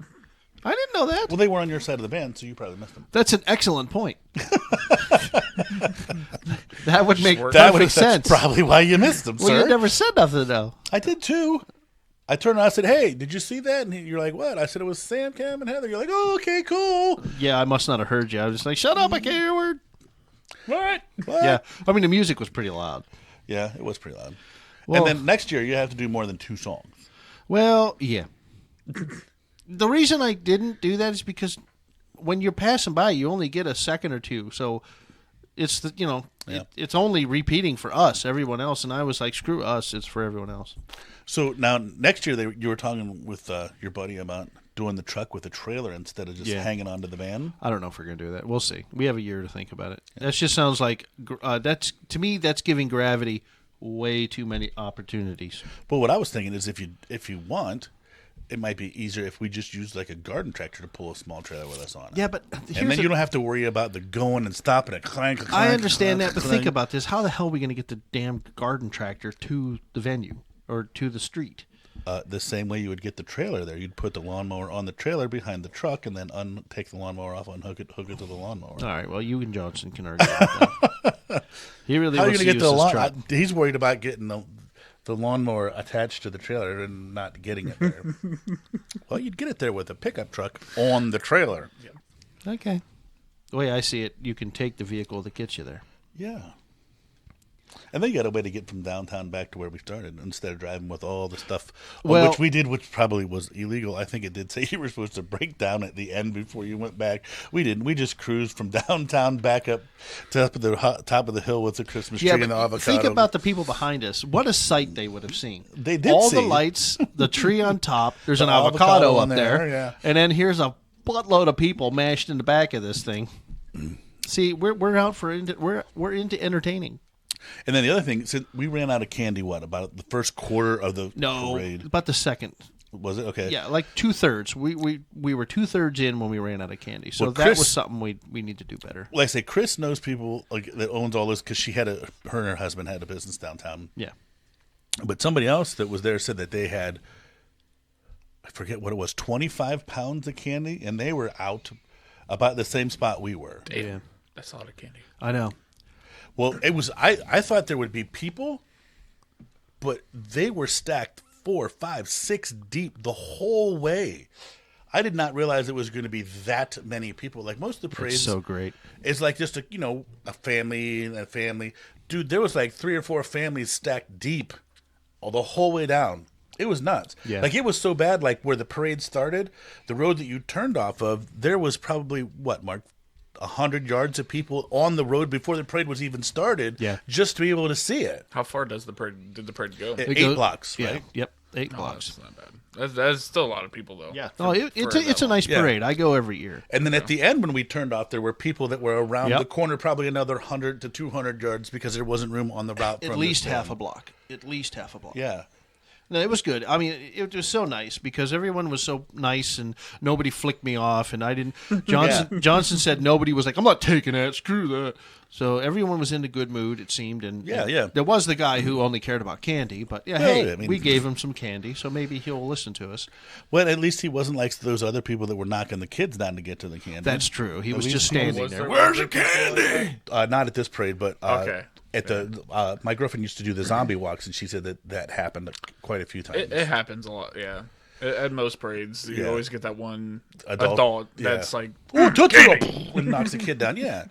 I didn't know that. Well, they were on your side of the van, so you probably missed them. That's an excellent point. That would make perfect That's sense. probably why you missed them, Well, sir. you never said nothing, though. I did, too. I turned around and said, hey, did you see that? And you're like, what? I said, it was Sam, Cam, and Heather. You're like, oh, okay, cool. Yeah, I must not have heard you. I was just like, shut up, I can't hear a word. What? Yeah, I mean, the music was pretty loud. Yeah, it was pretty loud. Well, and then next year, you have to do more than 2 songs. Well, yeah. The reason I didn't do that is because when you're passing by, you only get a second or two. So it's it's only repeating for us, everyone else. And I was like, screw us, it's for everyone else. So now next year, you were talking with your buddy about doing the truck with a trailer instead of just hanging onto the van. I don't know if we're gonna do that. We'll see. We have a year to think about it. That just sounds like that's giving gravity way too many opportunities. But what I was thinking is if you want, it might be easier if we just use like a garden tractor to pull a small trailer with us on it. Yeah, but and then you don't have to worry about the going and stopping and clank. I understand that, but think about this: how the hell are we going to get the damn garden tractor to the venue or to the street? the same way you would get the trailer there. You'd put the lawnmower on the trailer behind the truck, and then take the lawnmower off, hook it to the lawnmower. All right. Well, you and Johnson can argue about that. He really How are you wants going to to get use the this truck. He's worried about getting the lawnmower attached to the trailer and not getting it there. Well, you'd get it there with a pickup truck on the trailer. Yeah. Okay. The way I see it, you can take the vehicle that gets you there. Yeah. And then you got a way to get from downtown back to where we started instead of driving with all the stuff, which we did, which probably was illegal. I think it did say you were supposed to break down at the end before you went back. We didn't. We just cruised from downtown back up to up at the top of the hill with the Christmas tree and the avocado. Think about the people behind us. What a sight they would have seen. They did all see. the lights, the tree on top. There's The an avocado up on there, yeah. and then here's a buttload of people mashed in the back of this thing. See, we're out for we're into entertaining. And then the other thing, since we ran out of candy, about the first quarter of the parade? About the second. Was it? Okay. Yeah, like 2/3. We were 2/3 in when we ran out of candy. So Well, that Chris- was something we need to do better. Like I say, Chris knows people that owns all this because her and her husband had a business downtown. Yeah. But somebody else that was there said that they had, I forget what it was, 25 pounds of candy, and they were out about the same spot we were. Damn. Yeah. That's a lot of candy. I know. Well, it was. I thought there would be people, but they were stacked 4, 5, 6 deep the whole way. I did not realize it was going to be that many people. Like most of the parades, It's so great. it's like just a family and a family. Dude, there was like 3 or 4 families stacked deep, all the whole way down. It was nuts. Yeah. Like it was so bad. Like where the parade started, the road that you turned off of, there was probably what, Mark, 100 yards of people on the road before the parade was even started. Yeah. Just to be able to see it. How far did the parade go? 8 blocks, Yeah. right? Yep. 8 Oh, blocks. that's not bad. That's still a lot of people, though. Yeah. For- Oh, for it's that a nice Yeah. parade. I go every year. And then at the end, when we turned off, there were people that were around Yep. the corner, probably another 100 to 200 yards because there wasn't room on the route. At from least the half a stand. block. At least half a block. Yeah. No, it was good. I mean, it was so nice because everyone was so nice and nobody flicked me off, and I didn't. Johnson said nobody was like, "I'm not taking that. Screw that." So everyone was in a good mood, it seemed, and Yeah. there was the guy who only cared about candy, but Well, hey, I mean- we gave him some candy, so maybe he'll listen to us. Well, at least he wasn't like those other people that were knocking the kids down to get to the candy. That's true. He was least just he standing was there. there- Where's was the there people candy? Not at this parade, but Okay. at the my girlfriend used to do the zombie walks, and she said that happened quite a few times. It happens a lot, yeah. At most parades, you Yeah. always get that one Adult, adult yeah. that's like, Oh, Tootsie Roll! And knocks the kid down. Yeah.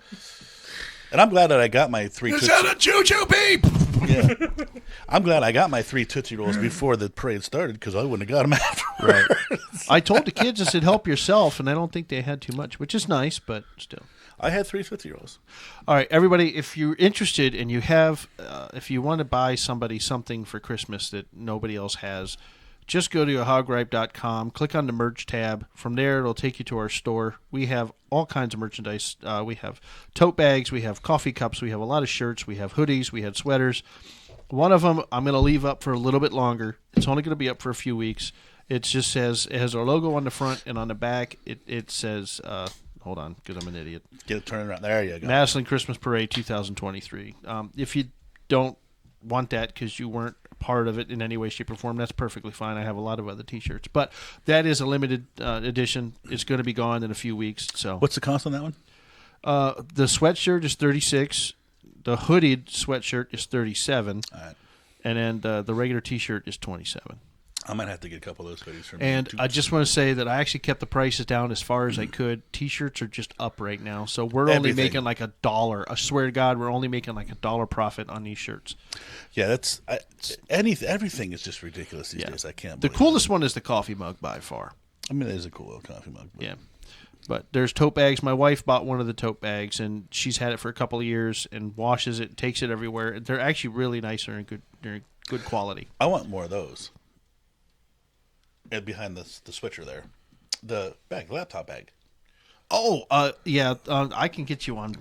And I'm glad that I got my 3 Tootsie. a choo-choo beep? Yeah. I'm glad I got my 3 Tootsie Rolls before the parade started because I wouldn't have got them after. Right. I told the kids, I said, help yourself, and I don't think they had too much, which is nice, but still. I had 3 Tootsie Rolls. All right, everybody, if you're interested and you have, if you want to buy somebody something for Christmas that nobody else has, just go to hogripe.com, click on the merch tab. From there, it'll take you to our store. We have all kinds of merchandise. We have tote bags, we have coffee cups, we have a lot of shirts, we have hoodies, we had sweaters. One of them I'm going to leave up for a little bit longer. It's only going to be up for a few weeks. It just says, it has our logo on the front, and on the back, it says, hold on, because I'm an idiot. Get it turned around. There you go. Massillon Christmas Parade 2023. If you don't want that because you weren't part of it in any way, shape, or form, that's perfectly fine. I have a lot of other T-shirts, but that is a limited edition. It's going to be gone in a few weeks. So, What's the cost on that one? the sweatshirt is $36. The hooded sweatshirt is $37, All right. and then the regular T-shirt is $27. I might have to get a couple of those hoodies from And you. I just want to say that I actually kept the prices down as far as I could. T-shirts are just up right now, so we're only Everything. making like $1. I swear to God, we're only making like $1 profit on these shirts. Yeah, everything is just ridiculous these days. I can't The believe coolest one is the coffee mug by far. it. I mean, it is a cool little coffee mug. But Yeah. But there's tote bags. My wife bought one of the tote bags, and she's had it for a couple of years and washes it, takes it everywhere. They're actually really nice. They're in good quality. I want more of those. And behind the switcher there. The laptop bag. Oh, yeah. I can get you on.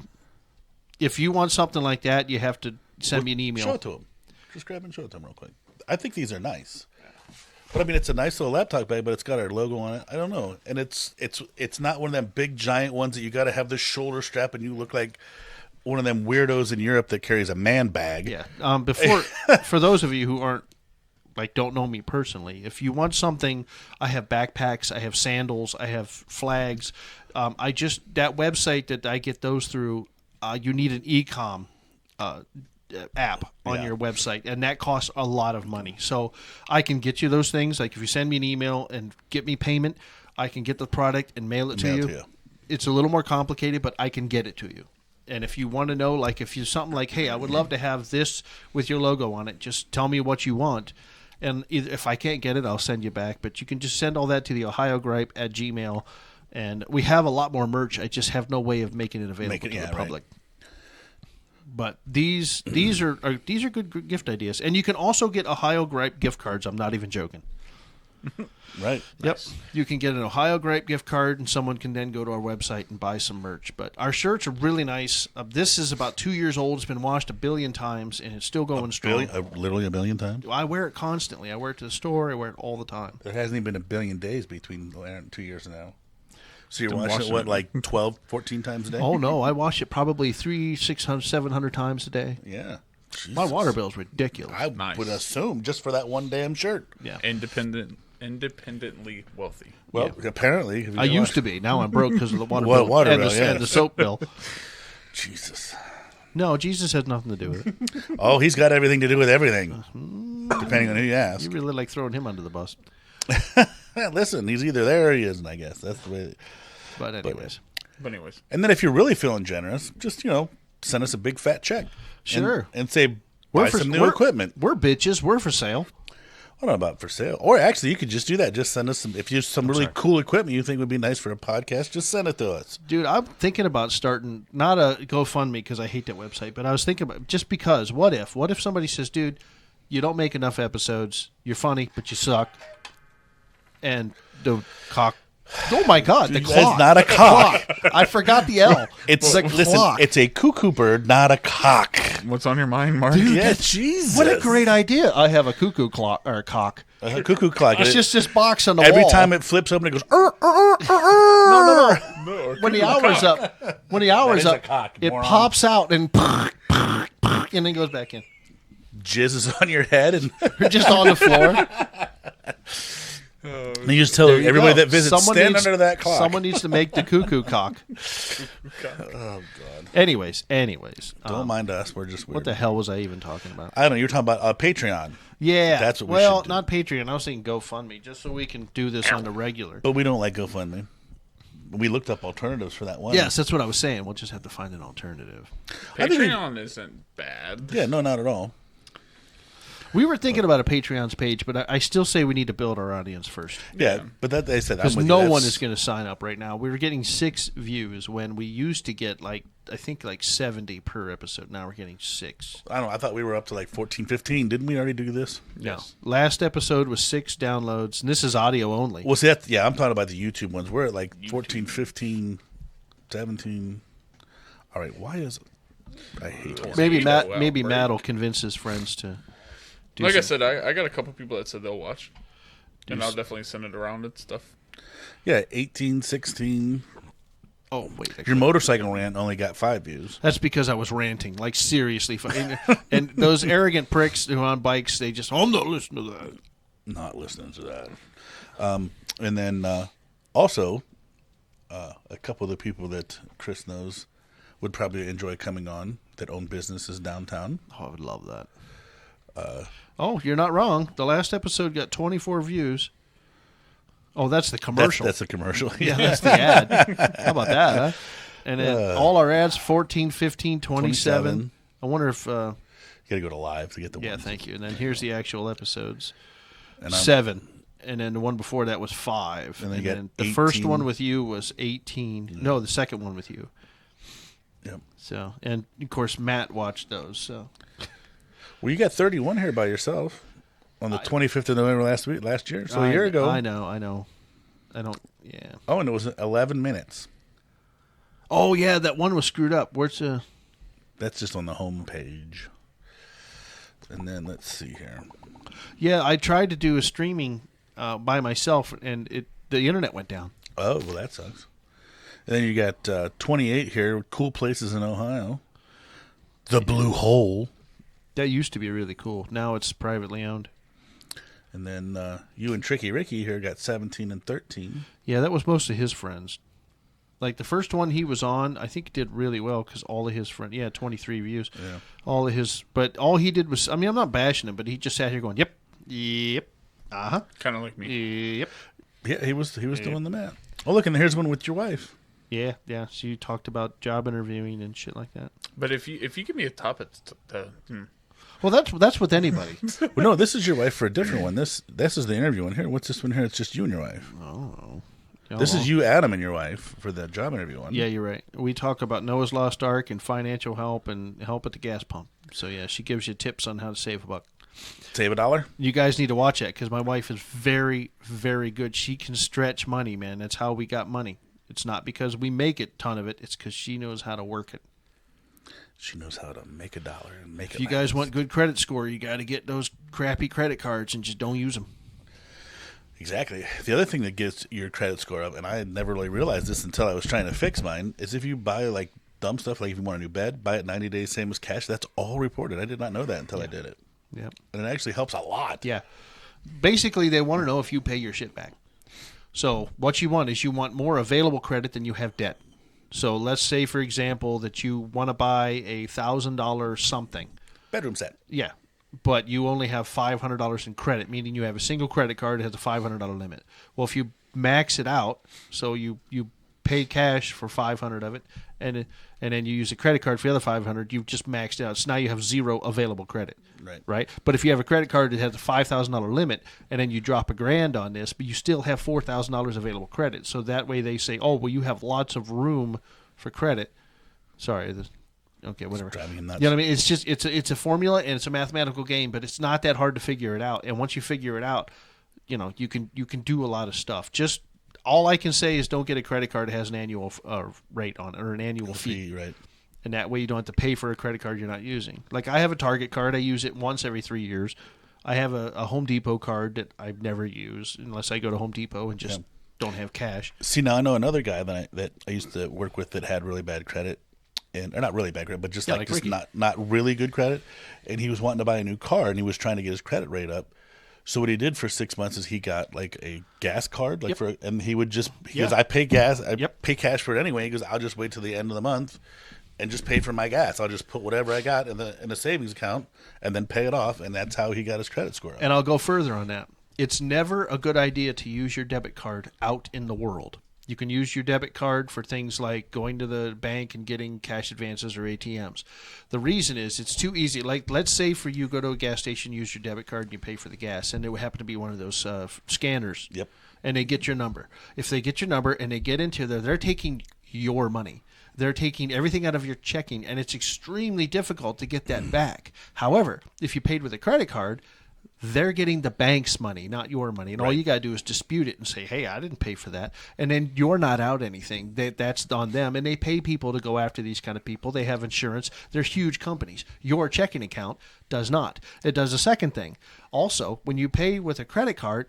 If you want something like that, you have to send me an email. Show it to him. Just grab and show it to him real quick. I think these are nice. But I mean, it's a nice little laptop bag, but it's got our logo on it. I don't know, and it's not one of them big giant ones that you got to have the shoulder strap, and you look like one of them weirdos in Europe that carries a man bag. Yeah. Before, for those of you who aren't like don't know me personally. If you want something, I have backpacks, I have sandals, I have flags. That website that I get those through, you need an e-com app on your website, and that costs a lot of money. So I can get you those things. Like if you send me an email and get me payment, I can get the product and mail it to you. It's a little more complicated, but I can get it to you. And if you want to know, like if you something like, hey, I would love to have this with your logo on it, just tell me what you want. And if I can't get it, I'll send you back. But you can just send all that to the ohiogripe@gmail.com. And we have a lot more merch. I just have no way of making it available to the public. Right. But these are good gift ideas. And you can also get Ohio Gripe gift cards. I'm not even joking. Right. Yep. Nice. You can get an Ohio Gripe gift card, and someone can then go to our website and buy some merch. But our shirts are really nice. This is about 2 years old. It's been washed 1 billion times, and it's still going strong. Literally 1 billion times? I wear it constantly. I wear it to the store. I wear it all the time. There hasn't even been 1 billion days between 2 years now. So you're washing it, what, like 12, 14 times a day? Oh, no. I wash it probably 300, 600, 700 times a day. Yeah. Jesus. My water bill is ridiculous. I would assume just for that one damn shirt. Yeah. Independently wealthy. Well, apparently. I used to be. Now I'm broke because of the water bill and the soap bill. Jesus. No, Jesus has nothing to do with it. Oh, he's got everything to do with everything, depending on who you ask. You really like throwing him under the bus. Listen, he's either there or he isn't, I guess. That's the way. But anyways. And then if you're really feeling generous, just, send us a big fat check. Sure. And say, buy some new equipment. We're bitches. We're for sale. I don't know about for sale. Or actually, you could just do that. Just send us if you have some really cool equipment you think would be nice for a podcast, just send it to us. Dude, I'm thinking about starting, not a GoFundMe because I hate that website, but I was thinking about, just because, what if somebody says, dude, you don't make enough episodes, you're funny, but you suck, and the cock, oh my God, the clock. It's not a cock. I forgot the L. It's a clock. It's a cuckoo bird, not a cock. What's on your mind, Mark? Dude, yeah, Jesus. What a great idea. I have a cuckoo clock, or cock. A cuckoo clock. It's just this box on the Every wall. time it flips open, it goes, No. When the hour's up, cock, it moron. pops out and then goes back in. jizzes on your head, and You're just on the floor. you just tell everybody that visits, stand under that clock. Someone needs to make the cuckoo cock. Oh, God. Anyways. Don't mind us. We're just weird. What the hell was I even talking about? I don't know. You're talking about Patreon. Yeah. That's what we should do. Not Patreon. I was thinking GoFundMe, just so we can do this on the regular. But we don't like GoFundMe. We looked up alternatives for that one. Yes, that's what I was saying. We'll just have to find an alternative. Patreon isn't bad. Yeah, no, not at all. We were thinking about a Patreon's page, but I still say we need to build our audience first. Yeah, but that they said, because no one is going to sign up right now. We were getting 6 views when we used to get I think 70 per episode. Now we're getting 6. I don't know. I thought we were up to 14, 15. Didn't we already do this? Yes. No. Last episode was 6 downloads, and this is audio only. Well, see, I'm talking about the YouTube ones. We're at 14, 15, 17. All right, why is it? I hate it. Maybe Matt will convince his friends to. I said, I got a couple people that said they'll watch. And I'll definitely send it around and stuff. Yeah, 18, 16. Oh, wait. Your motorcycle rant only got 5 views. That's because I was ranting. Seriously. And those arrogant pricks who are on bikes, they just, I'm not listening to that. Not listening to that. And then also, a couple of the people that Chris knows would probably enjoy coming on that own businesses downtown. Oh, I would love that. You're not wrong. The last episode got 24 views. Oh, that's the commercial. That's the commercial. Yeah, that's the ad. How about that, huh? And then all our ads, 14, 15, 27. I wonder if... you got to go to live to get the ones. Yeah, thank you. And then here's the actual episodes. 7. And then the one before that was 5. And then the first one with you was 18. Yeah. No, the second one with you. Yep. So, and of course, Matt watched those, so... Well, you got 31 here by yourself on the 25th of November last year. So a year ago. I know. I don't, yeah. Oh, and it was 11 minutes. Oh, yeah, that one was screwed up. Where's the... That's just on the home page. And then let's see here. Yeah, I tried to do a streaming by myself, and the internet went down. Oh, well, that sucks. And then you got 28 here, cool places in Ohio. The Blue Hole. That used to be really cool. Now it's privately owned. And then you and Tricky Ricky here got 17 and 13. Yeah, that was most of his friends. Like the first one he was on, I think did really well because all of his friends, 23 views. Yeah. All of his, but all he did was, I mean, I'm not bashing him, but he just sat here going, yep, uh-huh. Kind of like me. Yep. Yeah, he was doing the math. Oh, look, and here's one with your wife. Yeah. So you talked about job interviewing and shit like that. But if you give me a topic, Well, that's with anybody. Well, no, this is your wife for a different one. This is the interview one here. What's this one here? It's just you and your wife. Oh. This is you, Adam, and your wife for the job interview one. Yeah, you're right. We talk about Noah's Lost Ark and financial help and help at the gas pump. So, yeah, she gives you tips on how to save a buck. Save $1? You guys need to watch that because my wife is very, very good. She can stretch money, man. That's how we got money. It's not because we make a ton of it. It's because she knows how to work it. She knows how to make $1 and make it. If you guys want good credit score, you got to get those crappy credit cards and just don't use them. Exactly. The other thing that gets your credit score up, and I had never really realized this until I was trying to fix mine, is if you buy like dumb stuff, like if you want a new bed, buy it 90 days, same as cash. That's all reported. I did not know that until I did it. Yep. And it actually helps a lot. Yeah. Basically, they want to know if you pay your shit back. So what you want is you want more available credit than you have debt. So let's say, for example, that you want to buy a $1,000 something. Bedroom set. Yeah. But you only have $500 in credit, meaning you have a single credit card that has a $500 limit. Well, if you max it out, so you pay cash for $500 of it, and then you use a credit card for the other $500, you've just maxed out. So now you have zero available credit. Right. But if you have a credit card that has a $5,000 limit, and then you drop $1,000 on this, but you still have $4,000 available credit. So that way they say, oh, well, you have lots of room for credit. Sorry. Okay, whatever. It's driving him nuts. You know what I mean? It's just it's a formula and it's a mathematical game, but it's not that hard to figure it out. And once you figure it out, you can do a lot of stuff. Just all I can say is don't get a credit card that has an annual rate on it or an annual fee. Right. And that way you don't have to pay for a credit card you're not using. Like I have a Target card. I use it once every 3 years. I have a Home Depot card that I've never used unless I go to Home Depot and just don't have cash. See, now I know another guy that I used to work with that had really bad credit. Or not really bad credit, but just just not really good credit. And he was wanting to buy a new car, and he was trying to get his credit rate up. So what he did for 6 months is he got like a gas card, and he would just goes, I pay gas, pay cash for it anyway. He goes, I'll just wait till the end of the month and just pay for my gas. I'll just put whatever I got in the savings account and then pay it off, and that's how he got his credit score up. And I'll go further on that. It's never a good idea to use your debit card out in the world. You can use your debit card for things like going to the bank and getting cash advances or ATMs. The reason is it's too easy. Like, let's say for you go to a gas station, use your debit card, and you pay for the gas, and it would happen to be one of those scanners. Yep. And they get your number. If they get your number and they get into there, they're taking your money. They're taking everything out of your checking, and it's extremely difficult to get that back. However, if you paid with a credit card, they're getting the bank's money, not your money. And all you got to do is dispute it and say, hey, I didn't pay for that. And then you're not out anything. That's on them. And they pay people to go after these kind of people. They have insurance. They're huge companies. Your checking account does not. It does a second thing. Also, when you pay with a credit card,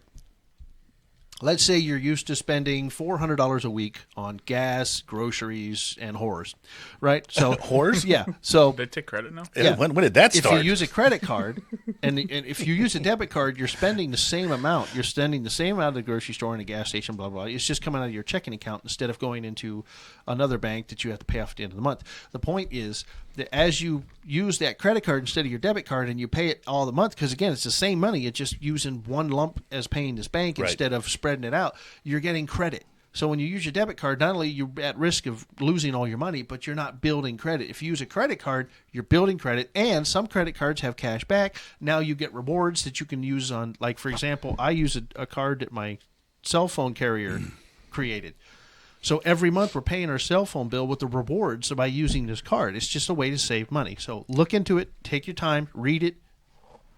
let's say you're used to spending $400 a week on gas, groceries, and whores, right? So whores? Yeah. So they take credit now? Yeah. When did that start? If you use a credit card and if you use a debit card, you're spending the same amount. You're spending the same amount at the grocery store and a gas station, blah, blah, blah. It's just coming out of your checking account instead of going into another bank that you have to pay off at the end of the month. The point is that as you use that credit card instead of your debit card and you pay it all the month, because again, it's the same money, it's just using one lump as paying this bank instead of spreading it out, you're getting credit. So when you use your debit card, not only you're at risk of losing all your money, but you're not building credit. If you use a credit card, you're building credit, and some credit cards have cash back. Now you get rewards that you can use on, like, for example, I use a card that my cell phone carrier created. So every month we're paying our cell phone bill with the rewards by using this card. It's just a way to save money. So look into it, take your time, read it.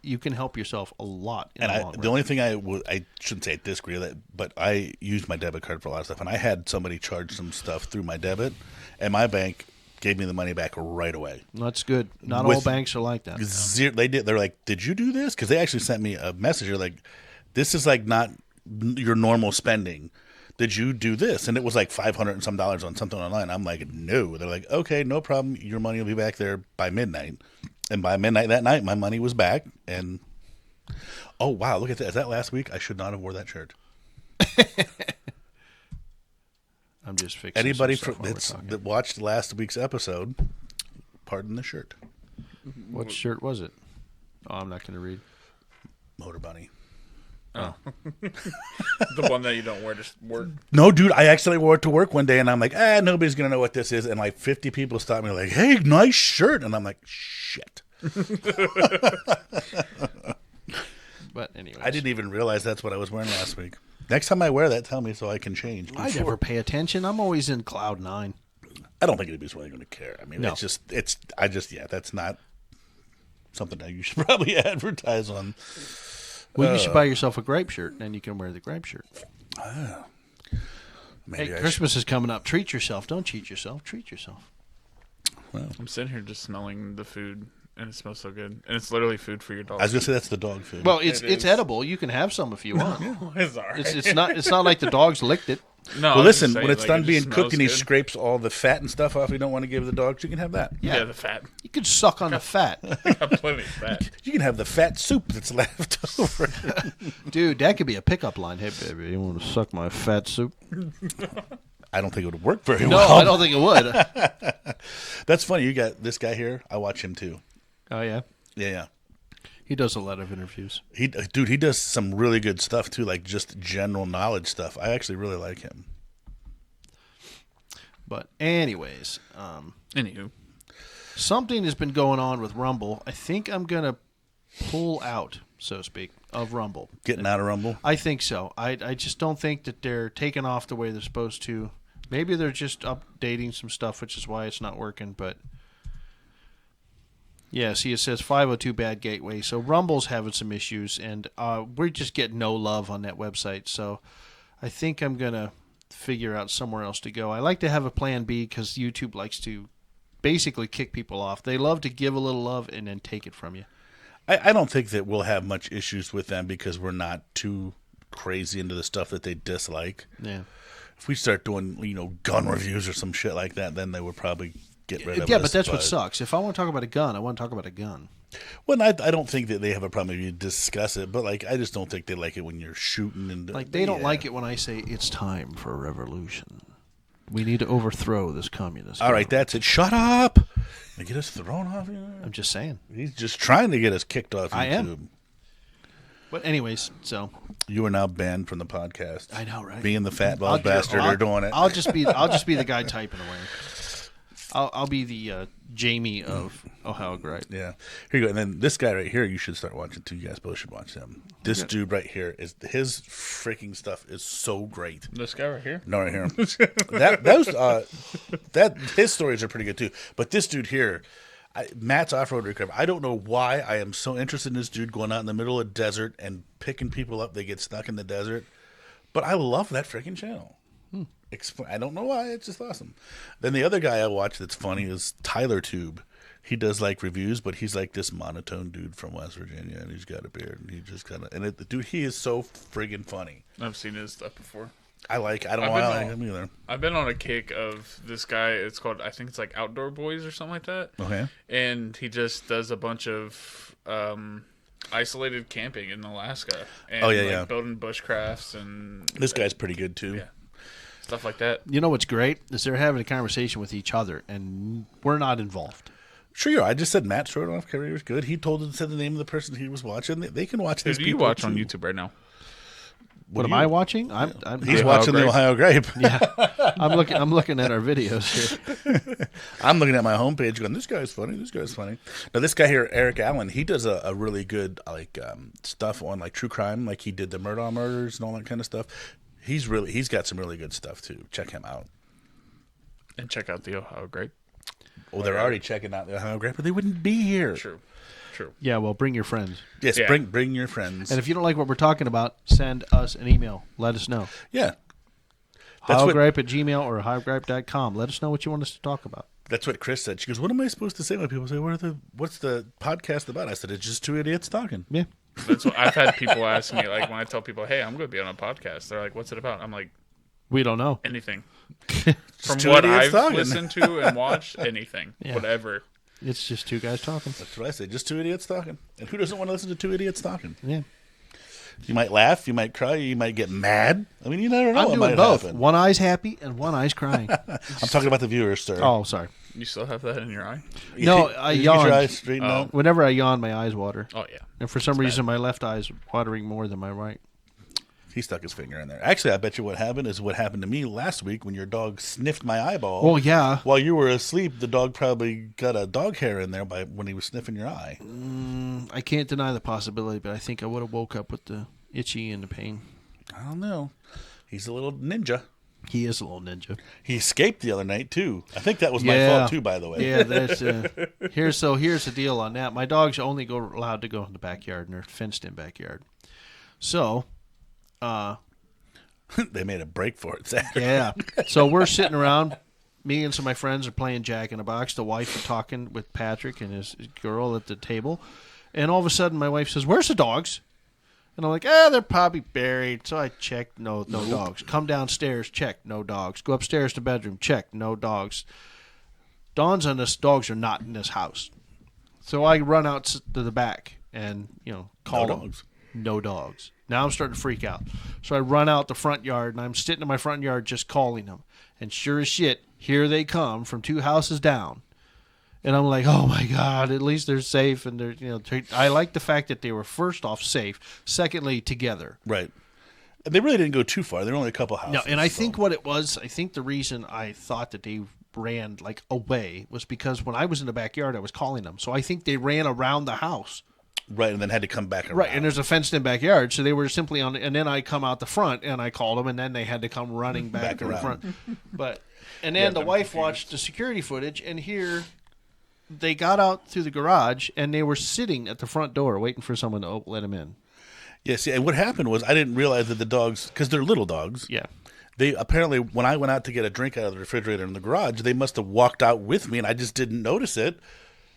You can help yourself a lot in the long run. The only thing I shouldn't say I disagree with that, but I use my debit card for a lot of stuff, and I had somebody charge some stuff through my debit, and my bank gave me the money back right away. That's good. Not all banks are like that. They're like, did you do this? Because they actually sent me a message. They're like, this is like not your normal spending. Did you do this? And it was like $500 and some on something online. I'm like, no. They're like, okay, no problem. Your money will be back there by midnight. And by midnight that night, my money was back, and Oh, wow. Look at that. Is that last week? I should not have wore that shirt. I'm just fixing Anybody some stuff while we're talking. that watched last week's episode, pardon the shirt. What shirt was it? Oh, I'm not going to read. Motor Bunny. Oh. The one that you don't wear to work. No, dude, I accidentally wore it to work one day, and I'm like, nobody's going to know what this is. And like 50 people stopped me like, hey, nice shirt. And I'm like, shit. But anyway, I didn't even realize that's what I was wearing last week. Next time I wear that, tell me so I can change. I never pay attention. I'm always in cloud nine. I don't think anybody's really going to care. I mean, No. that's not something that you should probably advertise on. Well, you should buy yourself a Gripe shirt, and then you can wear the Gripe shirt. Maybe Hey, Christmas is coming up. Treat yourself. Don't cheat yourself. Treat yourself. I'm sitting here just smelling the food, and it smells so good. And it's literally food for your dog. I was going to say that's the dog food. Well, it's It is. edible. You can have some if you want. It's all right. It's not like the dogs licked it. No, well, I'm just listen, saying, when it's like, done it being just cooked and he smells good. scrapes all the fat and stuff off you don't want to give the dogs, you can have that. Yeah, the fat. You could suck on the fat. Got plenty of fat. You can have the fat soup that's left over. Dude, that could be a pickup line. Hey, baby, you want to suck my fat soup? I don't think it would work very No, well. I don't think it would. That's funny. You got this guy here. I watch him too. Oh, yeah? Yeah. He does a lot of interviews. He does some really good stuff too, like just general knowledge stuff. I actually really like him. But anyways, Anywho. something has been going on with Rumble. I think I'm going to pull out, so to speak, of Rumble. Getting out of Rumble. I think so. I just don't think that they're taking off the way they're supposed to. Maybe they're just updating some stuff, which is why it's not working. But yeah, see, it says 502 bad gateway. So Rumble's having some issues, and we're just getting no love on that website. So I think I'm going to figure out somewhere else to go. I like to have a plan B because YouTube likes to basically kick people off. They love to give a little love and then take it from you. I don't think that we'll have much issues with them because we're not too crazy into the stuff that they dislike. Yeah. If we start doing, gun reviews or some shit like that, then they would probably get rid of us. Yeah, but that's what sucks. If I want to talk about a gun, I want to talk about a gun. Well, I don't think that they have a problem if you discuss it, but I just don't think they like it when you're shooting and Like, they don't like it when I say it's time for a revolution. We need to overthrow this communist. All right, government. that's it. Shut up! They get us thrown off. I'm just saying. He's just trying to get us kicked off YouTube. I am. But anyways, so You are now banned from the podcast. I know, right? Being the fatball bastard are doing it. I'll just be the guy typing away. I'll be the Jamie of Ohio Gripe. Yeah. Here you go. And then this guy right here, you should start watching too. You guys both should watch him. This dude right here his freaking stuff is so great. This guy right here? No, right here. His stories are pretty good too. But this dude here, Matt's Off-Road Recovery. I don't know why I am so interested in this dude going out in the middle of the desert and picking people up. They get stuck in the desert. But I love that freaking channel. I don't know why. It's just awesome. Then the other guy I watch that's funny is Tyler Tube. He does like reviews, but he's like this monotone dude from West Virginia, and he's got a beard, and he just kind of dude. He is so friggin' funny. I've seen his stuff before. I don't know why I like him either. I've been on a kick of this guy. It's called, I think it's like Outdoor Boys or something like that. Okay. And he just does a bunch of isolated camping in Alaska. And yeah. building bushcrafts and This guy's pretty good too. Yeah. Stuff like that. You know what's great is they're having a conversation with each other, and we're not involved. Sure, you are. I just said Matt Shortoff career was good. He said the name of the person he was watching. They can watch Who these do people you watch too. on YouTube right now? What am I watching? I'm He's Ohio watching the Gripe. Ohio Gripe. yeah. I'm looking at our videos here. I'm looking at my homepage going, this guy's funny. This guy's funny. Now, this guy here, Eric Allen, he does a really good stuff on like true crime. Like he did the Murdaugh murders and all that kind of stuff. He's got some really good stuff too. Check him out. And check out the Ohio Gripe. Well, they're already checking out the Ohio Gripe, but they wouldn't be here. True. Yeah, well, bring your friends. Yes, Yeah. bring your friends. And if you don't like what we're talking about, send us an email. Let us know. Yeah. That's what, HoWGripe@gmail or HoWGripe.com. Let us know what you want us to talk about. that's what Chris said. She goes, what am I supposed to say when people say, what's the podcast about? I said, it's just two idiots talking. Yeah. That's what I've had people ask me, like when I tell people, hey, I'm going to be on a podcast. They're like, what's it about? I'm like, We don't know. anything. Just From two what idiots I've talking. listened to and watched, anything. Yeah. Whatever. It's just two guys talking. That's what I say. Just two idiots talking. And who doesn't want to listen to two idiots talking? Yeah. You might laugh, you might cry, you might get mad. I mean, you never know I'm what doing might both. happen. One eye's happy and one eye's crying. I'm talking about the viewers, sir. Oh, sorry. You still have that in your eye? No, I Did you get your yawned. eyes straightened out? Whenever I yawn, my eyes water. Oh, yeah. And for some reason, my left eye's watering more than my right. He stuck his finger in there. Actually, I bet you what happened is what happened to me last week when your dog sniffed my eyeball. Well, yeah. While you were asleep, the dog probably got a dog hair in there when he was sniffing your eye. I can't deny the possibility, but I think I would have woke up with the itchy and the pain. I don't know. He's a little ninja. He is a little ninja. He escaped the other night, too. I think that was my fault, too, by the way. Yeah, that's here's the deal on that. My dogs only allowed to go in the backyard, and they're fenced-in backyard. So, They made a break for it Saturday. yeah. So we're sitting around. Me and some of my friends are playing Jack in the Box. The wife is talking with Patrick and his girl at the table. And all of a sudden, my wife says, "Where's the dogs?" And I'm like, they're probably buried. So I checked, no dogs. Come downstairs, check, no dogs. Go upstairs to bedroom, check, no dogs. Dawn's on us, dogs are not in this house. So I run out to the back and, call them. dogs. No dogs. Now I'm starting to freak out. So I run out the front yard, and I'm sitting in my front yard just calling them. And sure as shit, here they come from 2 houses down. And I'm like, oh my God, at least they're safe. And they're, I like the fact that they were first off safe, secondly together. Right. And they really didn't go too far. They were only a couple houses. No, and I think what it was, I think the reason I thought that they ran like away was because when I was in the backyard, I was calling them. So I think they ran around the house. Right, and then had to come back around. Right, and there's a fenced-in backyard, so they were simply on. And then I come out the front, and I called them, and then they had to come running back to the around. front. And then the wife watched the security footage, and here they got out through the garage, and they were sitting at the front door waiting for someone to let them in. Yeah, see, and what happened was I didn't realize that the dogs, because they're little dogs. Yeah. They apparently, when I went out to get a drink out of the refrigerator in the garage, they must have walked out with me, and I just didn't notice it.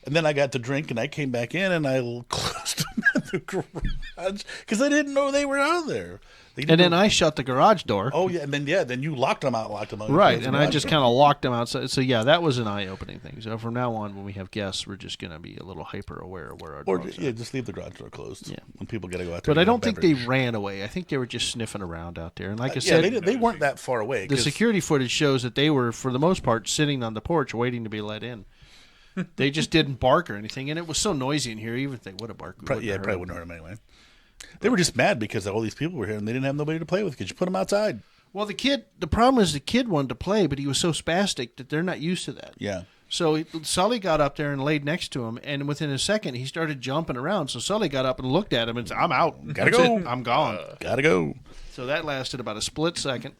And then I got to drink, and I came back in, and I closed them in the garage because I didn't know they were out there. And then I shut the garage door. Oh, yeah, and then you locked them out. Right, and I just kind of locked them outside. So, yeah, that was an eye-opening thing. So from now on, when we have guests, we're just going to be a little hyper-aware of where our dogs are. Yeah, just leave the garage door closed. Yeah. When people got to go out there. But I don't think they ran away. I think they were just sniffing around out there. And like I said, they weren't that far away. the security footage shows that they were, for the most part, sitting on the porch waiting to be let in. They just didn't bark or anything, and it was so noisy in here. Even if they would have barked, probably wouldn't hurt them anyway. They were just mad because all these people were here and they didn't have nobody to play with because you put them outside. Well, the problem is the kid wanted to play, but he was so spastic that they're not used to that. Yeah. So Sully got up there and laid next to him, and within a second, he started jumping around. So Sully got up and looked at him and said, "I'm out. Gotta That's go. it. I'm gone." Gotta go. So that lasted about a split second.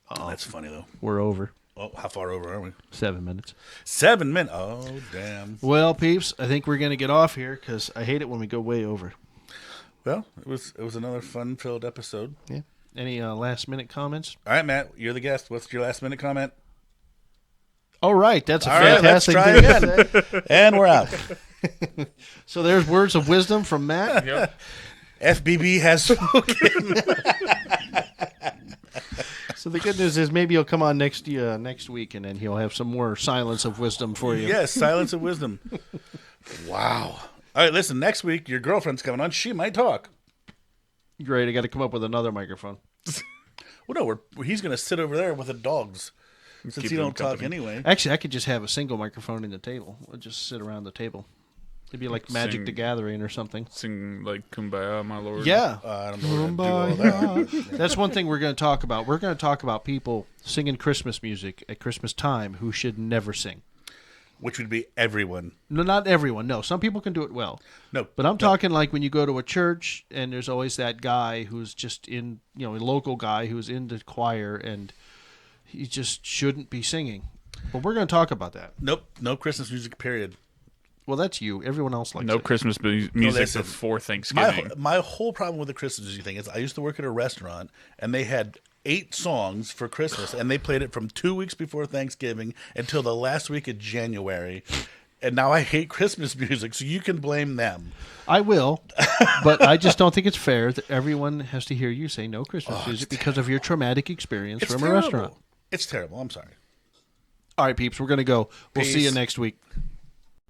Oh, that's funny, though. We're over. Oh, how far over are we? 7 minutes. 7 minutes. Oh, damn. Well, peeps, I think we're going to get off here because I hate it when we go way over. Well, it was another fun-filled episode. Yeah. Any last-minute comments? All right, Matt, you're the guest. What's your last-minute comment? Oh, right. That's a All right, let's fantastic try thing again. to say. And we're out. So there's words of wisdom from Matt. Yep. FBB has spoken. So the good news is maybe he'll come on next week, and then he'll have some more silence of wisdom for you. Yes, silence of wisdom. Wow. All right, listen, next week your girlfriend's coming on. She might talk. Great. I got to come up with another microphone. Well, no, he's going to sit over there with the dogs since Keep he them don't talk company. anyway. Actually, I could just have a single microphone in the table. We'll just sit around the table. It'd be like Magic Sing. the Gathering or something. Sing like Kumbaya, my lord. Yeah. I don't know what to do all that. That's one thing we're going to talk about. We're going to talk about people singing Christmas music at Christmas time who should never sing. Which would be everyone. No, not everyone. No, some people can do it well. No. But I'm talking like when you go to a church and there's always that guy who's just in, a local guy who's in the choir and he just shouldn't be singing. But we're going to talk about that. Nope. No Christmas music, period. Well, that's you. Everyone else likes No it. Christmas music listen. before Thanksgiving. My whole problem with the Christmas music thing is I used to work at a restaurant and they had 8 songs for Christmas and they played it from 2 weeks before Thanksgiving until the last week of January. And now I hate Christmas music, so you can blame them. I will, but I just don't think it's fair that everyone has to hear you say no Christmas music because of your traumatic experience It's from terrible. a restaurant. It's terrible. I'm sorry. All right, peeps, we're going to go. We'll see you Peace. next week.